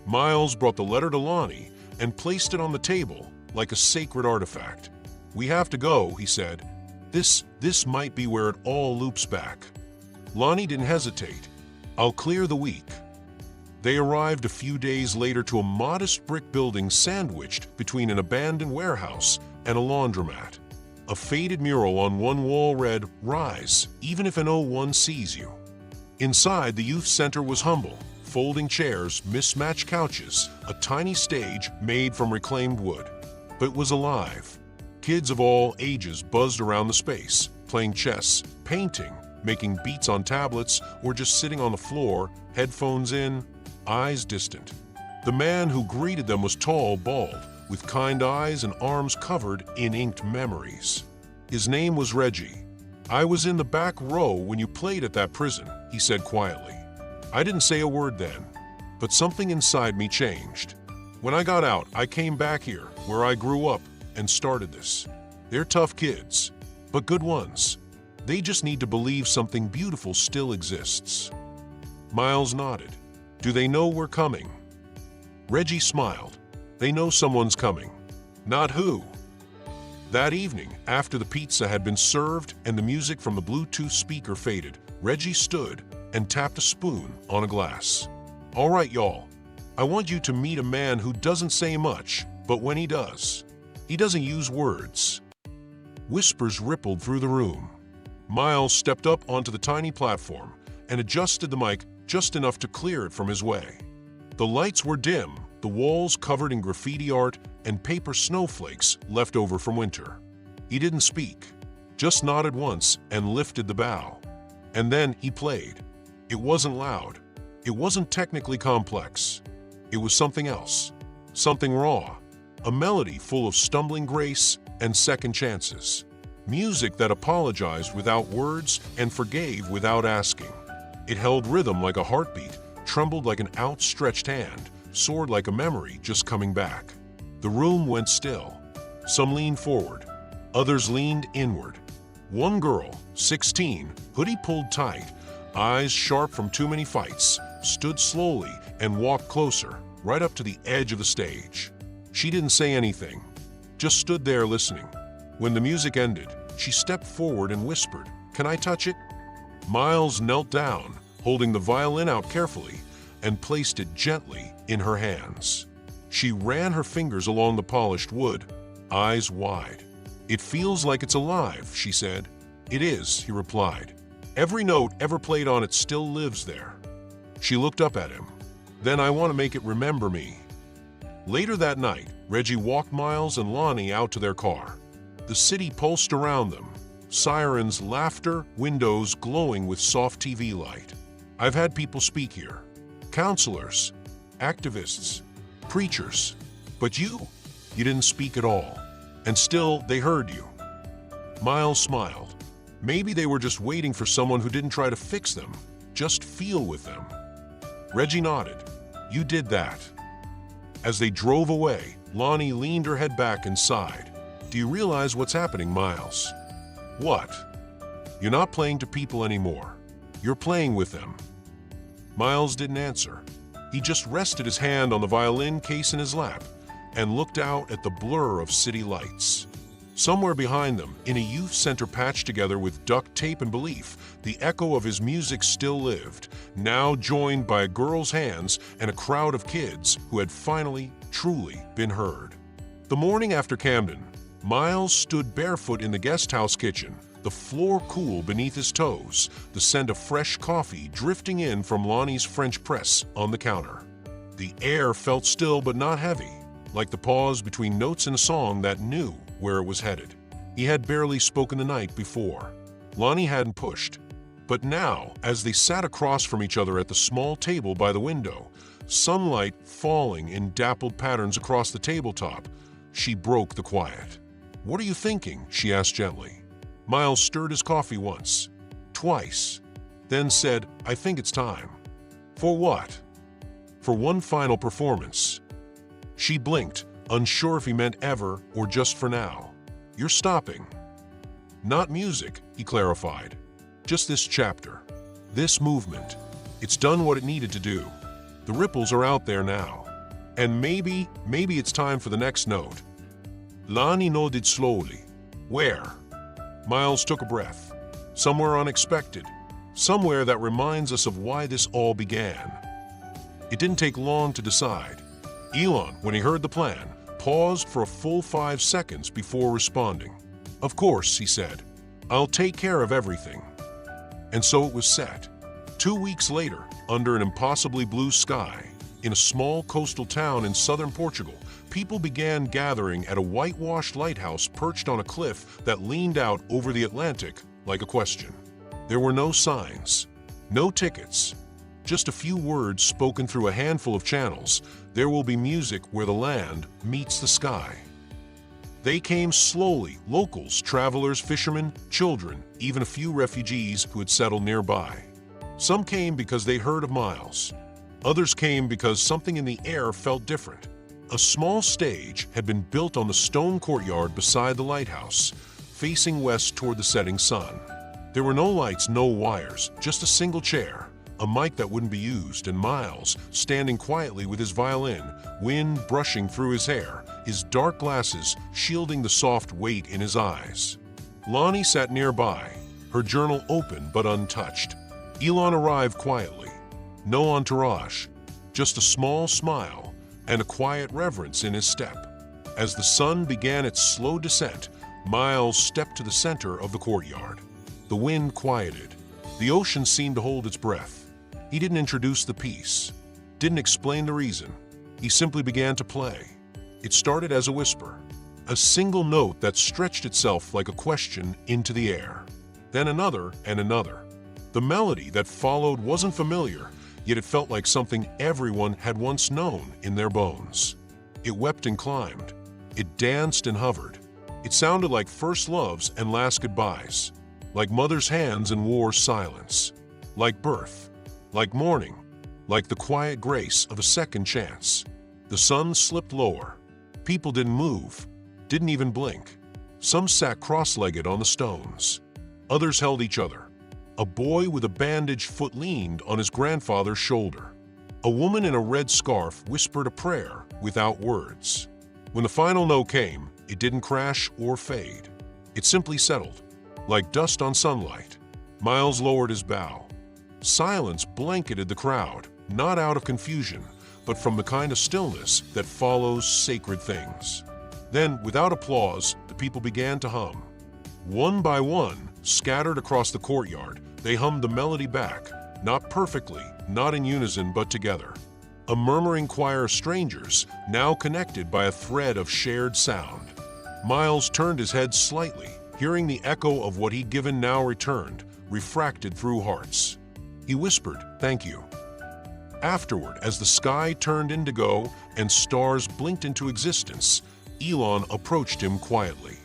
[SPEAKER 1] Miles brought the letter to Lonnie and placed it on the table like a sacred artifact. "We have to go," he said. This might be where it all loops back." Lonnie didn't hesitate. "I'll clear the week." They arrived a few days later to a modest brick building sandwiched between an abandoned warehouse and a laundromat. A faded mural on one wall read, "Rise, even if an O1 sees you." Inside, the youth center was humble. Folding chairs, mismatched couches, a tiny stage made from reclaimed wood. But it was alive. Kids of all ages buzzed around the space, playing chess, painting, making beats on tablets, or just sitting on the floor, headphones in, eyes distant. The man who greeted them was tall, bald, with kind eyes and arms covered in inked memories. His name was Reggie. "I was in the back row when you played at that prison," he said quietly. "I didn't say a word then, but something inside me changed. When I got out, I came back here, where I grew up, and started this. They're tough kids, but good ones. They just need to believe something beautiful still exists." Miles nodded. "Do they know we're coming?" Reggie smiled. "They know someone's coming. Not who. That evening, after the pizza had been served and the music from the Bluetooth speaker faded, Reggie stood and tapped a spoon on a glass. All right, y'all. I want you to meet a man who doesn't say much, but when he does, he doesn't use words. Whispers rippled through the room. Miles stepped up onto the tiny platform and adjusted the mic just enough to clear it from his way. The lights were dim, the walls covered in graffiti art and paper snowflakes left over from winter. He didn't speak, just nodded once and lifted the bow. And then he played. It wasn't loud. It wasn't technically complex. It was something else, something raw, a melody full of stumbling grace and second chances. Music that apologized without words and forgave without asking. It held rhythm like a heartbeat, trembled like an outstretched hand, soared like a memory just coming back. The room went still. Some leaned forward. Others leaned inward. One girl, 16, hoodie pulled tight, eyes sharp from too many fights, stood slowly and walked closer, right up to the edge of the stage. She didn't say anything, just stood there listening. When the music ended, she stepped forward and whispered, "Can I touch it?" Miles knelt down, holding the violin out carefully, and placed it gently in her hands. She ran her fingers along the polished wood, eyes wide. "It feels like it's alive," she said. "It is," he replied. "Every note ever played on it still lives there." She looked up at him. "Then I want to make it remember me." Later that night, Reggie walked Miles and Lonnie out to their car. The city pulsed around them. Sirens, laughter, windows glowing with soft TV light. "I've had people speak here. Counselors, activists, preachers. But you didn't speak at all. And still, they heard you." Miles smiled. Maybe they were just waiting for someone who didn't try to fix them, just feel with them. Reggie nodded. "You did that." As they drove away, Lonnie leaned her head back and sighed. "Do you realize what's happening, Miles?" "What?" "You're not playing to people anymore. You're playing with them." Miles didn't answer. He just rested his hand on the violin case in his lap and looked out at the blur of city lights. Somewhere behind them, in a youth center patched together with duct tape and belief, the echo of his music still lived, now joined by a girl's hands and a crowd of kids who had finally, truly been heard. The morning after Camden, Miles stood barefoot in the guest house kitchen, the floor cool beneath his toes, the scent of fresh coffee drifting in from Lonnie's French press on the counter. The air felt still but not heavy, like the pause between notes in a song that knew where it was headed. He had barely spoken the night before. Lonnie hadn't pushed. But now, as they sat across from each other at the small table by the window, sunlight falling in dappled patterns across the tabletop, she broke the quiet. "What are you thinking?" she asked gently. Miles stirred his coffee once, twice, then said, "I think it's time." "For what?" "For one final performance." She blinked, unsure if he meant ever or just for now. "You're stopping." "Not music," he clarified. "Just this chapter. This movement. It's done what it needed to do. The ripples are out there now. And maybe it's time for the next note." Lonnie nodded slowly. "Where?" Miles took a breath. "Somewhere unexpected. Somewhere that reminds us of why this all began." It didn't take long to decide. Elon, when he heard the plan, paused for a full 5 seconds before responding. "Of course," he said. "I'll take care of everything." And so it was set. 2 weeks later, under an impossibly blue sky, in a small coastal town in southern Portugal, people began gathering at a whitewashed lighthouse perched on a cliff that leaned out over the Atlantic like a question. There were no signs, no tickets, just a few words spoken through a handful of channels. "There will be music where the land meets the sky." They came slowly, locals, travelers, fishermen, children, even a few refugees who had settled nearby. Some came because they heard of Miles. Others came because something in the air felt different. A small stage had been built on the stone courtyard beside the lighthouse, facing west toward the setting sun. There were no lights, no wires, just a single chair, a mic that wouldn't be used, and Miles standing quietly with his violin, wind brushing through his hair, his dark glasses shielding the soft weight in his eyes. Lonnie sat nearby, her journal open but untouched. Elon arrived quietly. No entourage, just a small smile and a quiet reverence in his step. As the sun began its slow descent, Miles stepped to the center of the courtyard. The wind quieted. The ocean seemed to hold its breath. He didn't introduce the piece, didn't explain the reason. He simply began to play. It started as a whisper, a single note that stretched itself like a question into the air. Then another and another. The melody that followed wasn't familiar, yet it felt like something everyone had once known in their bones. It wept and climbed. It danced and hovered. It sounded like first loves and last goodbyes, like mother's hands and war's silence, like birth, like mourning, like the quiet grace of a second chance. The sun slipped lower. People didn't move, didn't even blink. Some sat cross-legged on the stones. Others held each other. A boy with a bandaged foot leaned on his grandfather's shoulder. A woman in a red scarf whispered a prayer without words. When the final note came, it didn't crash or fade. It simply settled, like dust on sunlight. Miles lowered his bow. Silence blanketed the crowd, not out of confusion, but from the kind of stillness that follows sacred things. Then, without applause, the people began to hum. One by one, scattered across the courtyard, they hummed the melody back, not perfectly, not in unison, but together. A murmuring choir of strangers, now connected by a thread of shared sound. Miles turned his head slightly, hearing the echo of what he'd given now returned, refracted through hearts. He whispered, "Thank you." Afterward, as the sky turned indigo and stars blinked into existence, Elon approached him quietly.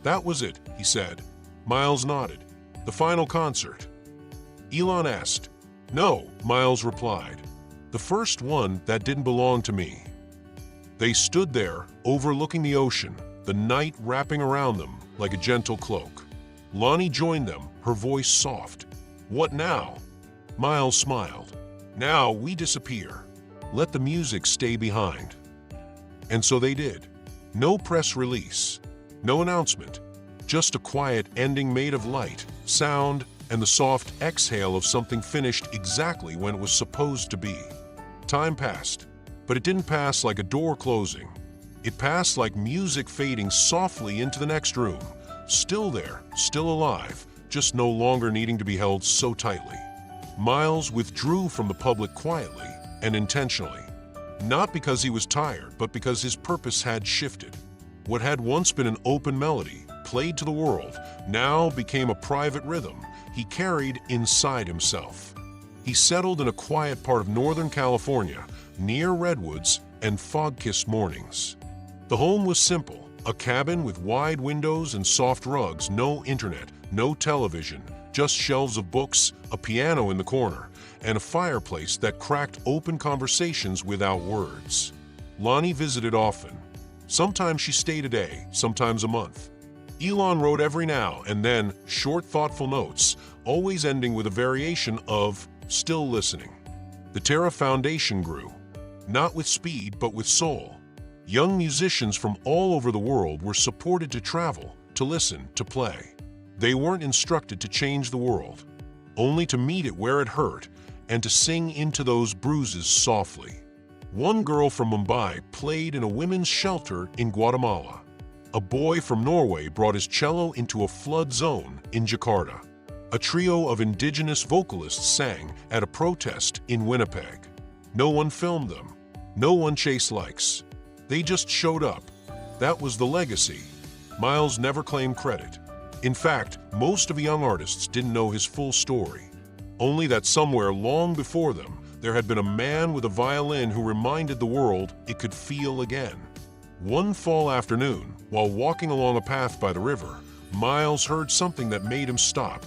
[SPEAKER 1] "That was it," he said. Miles nodded. "The final concert?" Elon asked. "No," Miles replied. "The first one that didn't belong to me." They stood there, overlooking the ocean, the night wrapping around them like a gentle cloak. Lonnie joined them, her voice soft. "What now?" Miles smiled. "Now we disappear. Let the music stay behind." And so they did. No press release, no announcement, just a quiet ending made of light, sound, and the soft exhale of something finished exactly when it was supposed to be. Time passed, but it didn't pass like a door closing. It passed like music fading softly into the next room, still there, still alive, just no longer needing to be held so tightly. Miles withdrew from the public quietly and intentionally, not because he was tired, but because his purpose had shifted. What had once been an open melody, played to the world, now became a private rhythm he carried inside himself. He settled in a quiet part of Northern California, near redwoods and fog-kissed mornings. The home was simple, a cabin with wide windows and soft rugs, no internet, no television, just shelves of books, a piano in the corner, and a fireplace that cracked open conversations without words. Lonnie visited often. Sometimes she stayed a day, sometimes a month. Elon wrote every now and then short, thoughtful notes, always ending with a variation of "still listening." The Terra Foundation grew, not with speed, but with soul. Young musicians from all over the world were supported to travel, to listen, to play. They weren't instructed to change the world, only to meet it where it hurt and to sing into those bruises softly. One girl from Mumbai played in a women's shelter in Guatemala. A boy from Norway brought his cello into a flood zone in Jakarta. A trio of indigenous vocalists sang at a protest in Winnipeg. No one filmed them. No one chased likes. They just showed up. That was the legacy. Miles never claimed credit. In fact, most of the young artists didn't know his full story. Only that somewhere long before them, there had been a man with a violin who reminded the world it could feel again. One fall afternoon, while walking along a path by the river, Miles heard something that made him stop.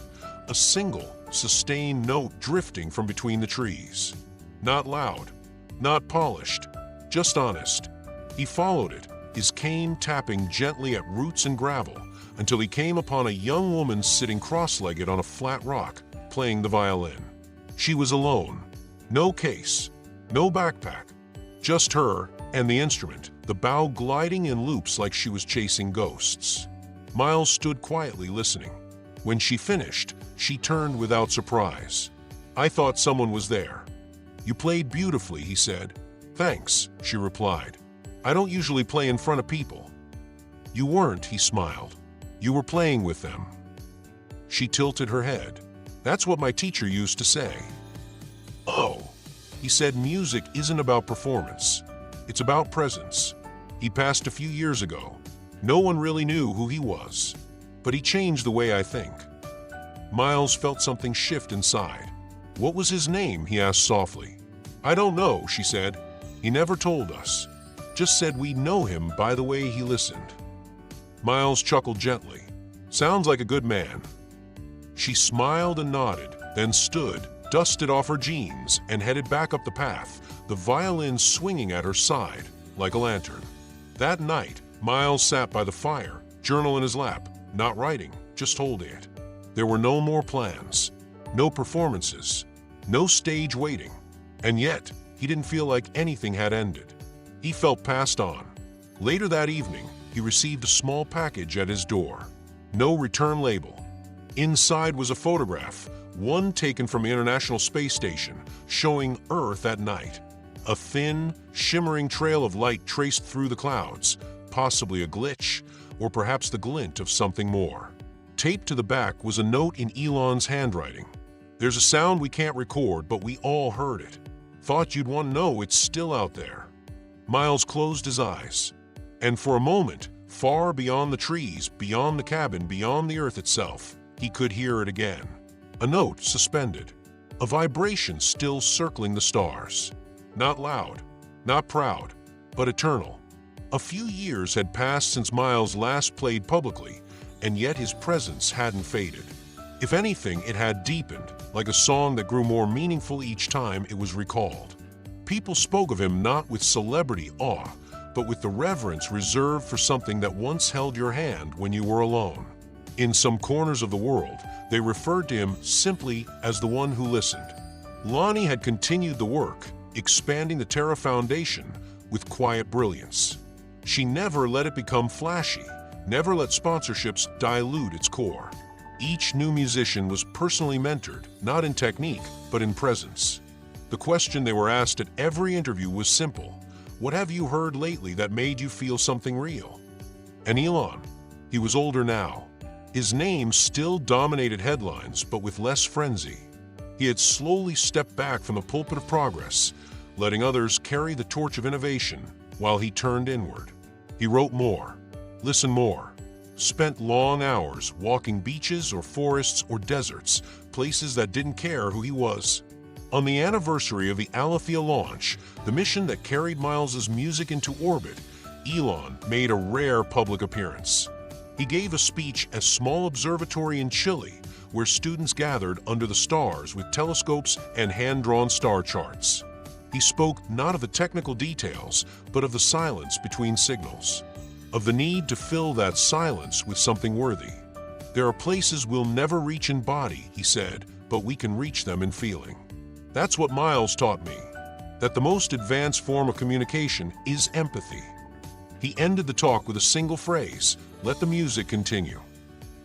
[SPEAKER 1] A single, sustained note drifting from between the trees. Not loud, not polished, just honest. He followed it, his cane tapping gently at roots and gravel, until he came upon a young woman sitting cross-legged on a flat rock, playing the violin. She was alone. No case, no backpack, just her And the instrument, the bow gliding in loops like she was chasing ghosts. Miles stood quietly listening. When she finished, she turned without surprise. "I thought someone was there." "You played beautifully," he said. "Thanks," she replied. "I don't usually play in front of people." "You weren't," he smiled. "You were playing with them." She tilted her head. "That's what my teacher used to say." "Oh," he said, "music isn't about performance. It's about presence." He passed a few years ago. No one really knew who he was, but he changed the way I think. Miles felt something shift inside. "What was his name?" he asked softly. "I don't know," she said. "He never told us. Just said we know him by the way he listened." Miles chuckled gently. "Sounds like a good man." She smiled and nodded, then stood, dusted off her jeans, and headed back up the path, the violin swinging at her side like a lantern. That night, Miles sat by the fire, journal in his lap, not writing, just holding it. There were no more plans, no performances, no stage waiting, and yet he didn't feel like anything had ended. He felt passed on. Later that evening, he received a small package at his door. No return label. Inside was a photograph, one taken from the International Space Station, showing Earth at night. A thin, shimmering trail of light traced through the clouds, possibly a glitch, or perhaps the glint of something more. Taped to the back was a note in Elon's handwriting. "There's a sound we can't record, but we all heard it. Thought you'd want to know it's still out there." Miles closed his eyes, and for a moment, far beyond the trees, beyond the cabin, beyond the Earth itself, he could hear it again. A note suspended, a vibration still circling the stars. Not loud, not proud, but eternal. A few years had passed since Miles last played publicly, and yet his presence hadn't faded. If anything, it had deepened, like a song that grew more meaningful each time it was recalled. People spoke of him not with celebrity awe, but with the reverence reserved for something that once held your hand when you were alone. In some corners of the world, they referred to him simply as the one who listened. Lonnie had continued the work, expanding the Terra Foundation with quiet brilliance. She never let it become flashy, never let sponsorships dilute its core. Each new musician was personally mentored, not in technique, but in presence. The question they were asked at every interview was simple: what have you heard lately that made you feel something real? And Elon, he was older now. His name still dominated headlines, but with less frenzy. He had slowly stepped back from the pulpit of progress, letting others carry the torch of innovation while he turned inward. He wrote more, listened more, spent long hours walking beaches or forests or deserts, places that didn't care who he was. On the anniversary of the Alethea launch, the mission that carried Miles's music into orbit, Elon made a rare public appearance. He gave a speech at a small observatory in Chile, where students gathered under the stars with telescopes and hand-drawn star charts. He spoke not of the technical details, but of the silence between signals, of the need to fill that silence with something worthy. "There are places we'll never reach in body," he said, "but we can reach them in feeling." That's what Miles taught me, that the most advanced form of communication is empathy. He ended the talk with a single phrase: "Let the music continue."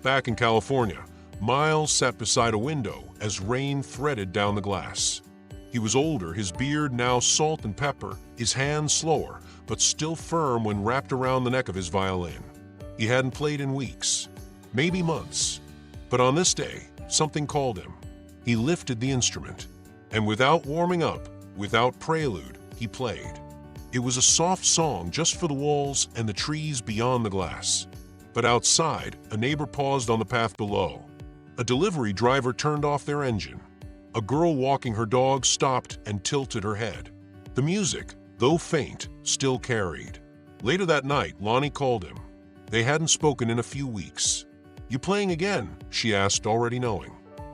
[SPEAKER 1] Back in California, Miles sat beside a window as rain threaded down the glass. He was older, his beard now salt and pepper, his hands slower, but still firm when wrapped around the neck of his violin. He hadn't played in weeks, maybe months. But on this day, something called him. He lifted the instrument, and without warming up, without prelude, he played. It was a soft song just for the walls and the trees beyond the glass. But outside, a neighbor paused on the path below. A delivery driver turned off their engine. A girl walking her dog stopped and tilted her head. The music, though faint, still carried. Later that night, Lonnie called him. They hadn't spoken in a few weeks. "You playing again?" she asked, already knowing.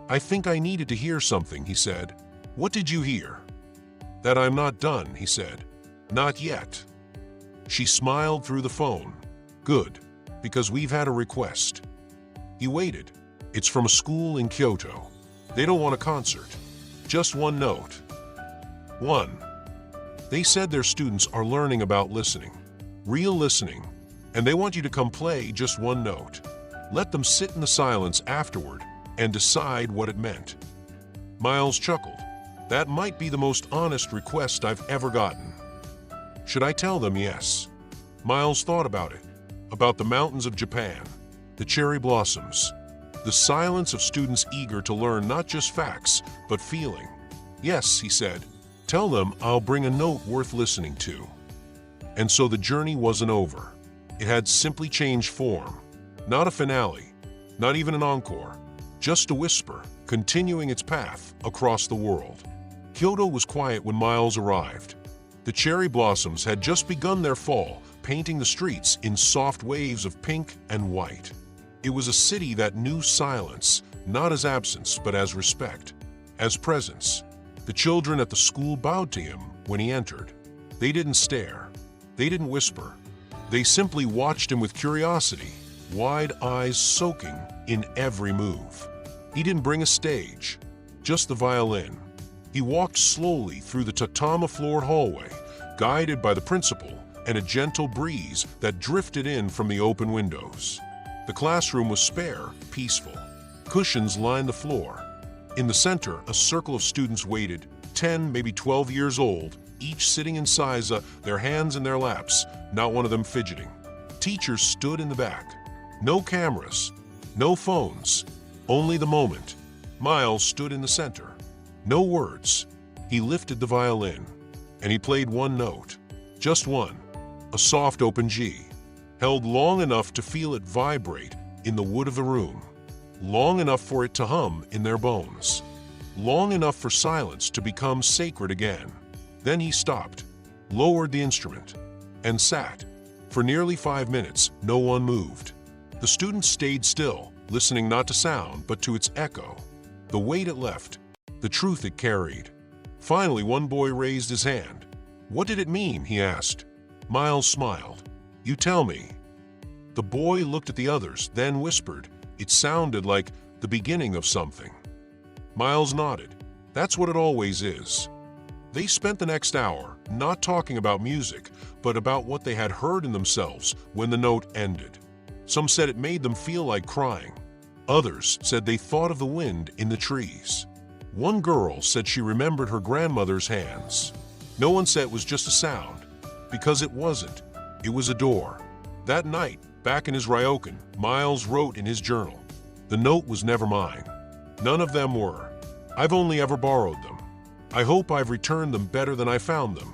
[SPEAKER 1] "I think I needed to hear something," he said. "What did you hear?" "That I'm not done," he said. "Not yet." She smiled through the phone. "Good, because we've had a request." He waited. "It's from a school in Kyoto. They don't want a concert. Just one note." "One." They said their students are learning about listening, real listening, and they want you to come play just one note. Let them sit in the silence afterward and decide what it meant. Miles chuckled. That might be the most honest request I've ever gotten. Should I tell them yes? Miles thought about it, about the mountains of Japan, the cherry blossoms, the silence of students eager to learn not just facts, but feeling. Yes, he said, tell them I'll bring a note worth listening to. And so the journey wasn't over. It had simply changed form. Not a finale, not even an encore, just a whisper, continuing its path across the world. Kyoto was quiet when Miles arrived. The cherry blossoms had just begun their fall, painting the streets in soft waves of pink and white. It was a city that knew silence, not as absence, but as respect, as presence. The children at the school bowed to him when he entered. They didn't stare. They didn't whisper. They simply watched him with curiosity, wide eyes soaking in every move. He didn't bring a stage, just the violin. He walked slowly through the tatami-floored hallway, guided by the principal and a gentle breeze that drifted in from the open windows. The classroom was spare, peaceful. Cushions lined the floor. In the center, a circle of students waited, 10, maybe 12 years old, each sitting in seiza, their hands in their laps, not one of them fidgeting. Teachers stood in the back. No cameras, no phones, only the moment. Miles stood in the center. No words. He lifted the violin, and he played one note. Just one. A soft open G, held long enough to feel it vibrate in the wood of the room. Long enough for it to hum in their bones. Long enough for silence to become sacred again. Then he stopped, lowered the instrument, and sat. For nearly 5 minutes, no one moved. The students stayed still, listening not to sound, but to its echo. The weight it left, the truth it carried. Finally, one boy raised his hand. What did it mean? He asked. Miles smiled. You tell me. The boy looked at the others, then whispered. It sounded like the beginning of something. Miles nodded. That's what it always is. They spent the next hour not talking about music, but about what they had heard in themselves when the note ended. Some said it made them feel like crying. Others said they thought of the wind in the trees. One girl said she remembered her grandmother's hands. No one said it was just a sound, because it wasn't. It was a door. That night, back in his ryokan, Miles wrote in his journal. The note was never mine. None of them were. I've only ever borrowed them. I hope I've returned them better than I found them.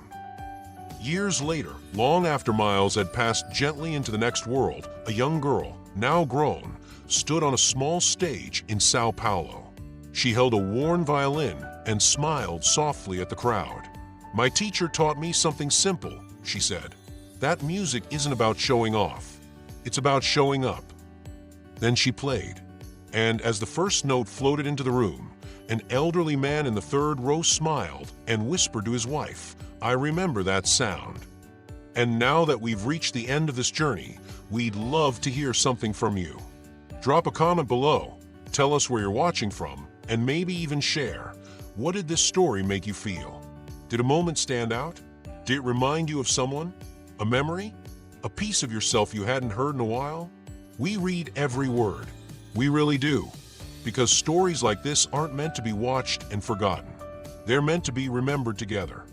[SPEAKER 1] Years later, long after Miles had passed gently into the next world, a young girl, now grown, stood on a small stage in Sao Paulo. She held a worn violin and smiled softly at the crowd. My teacher taught me something simple, she said. That music isn't about showing off. It's about showing up. Then she played, and as the first note floated into the room, an elderly man in the third row smiled and whispered to his wife, I remember that sound. And now that we've reached the end of this journey, we'd love to hear something from you. Drop a comment below, tell us where you're watching from, and maybe even share. What did this story make you feel? Did a moment stand out? Did it remind you of someone? A memory? A piece of yourself you hadn't heard in a while? We read every word. We really do. Because stories like this aren't meant to be watched and forgotten. They're meant to be remembered together.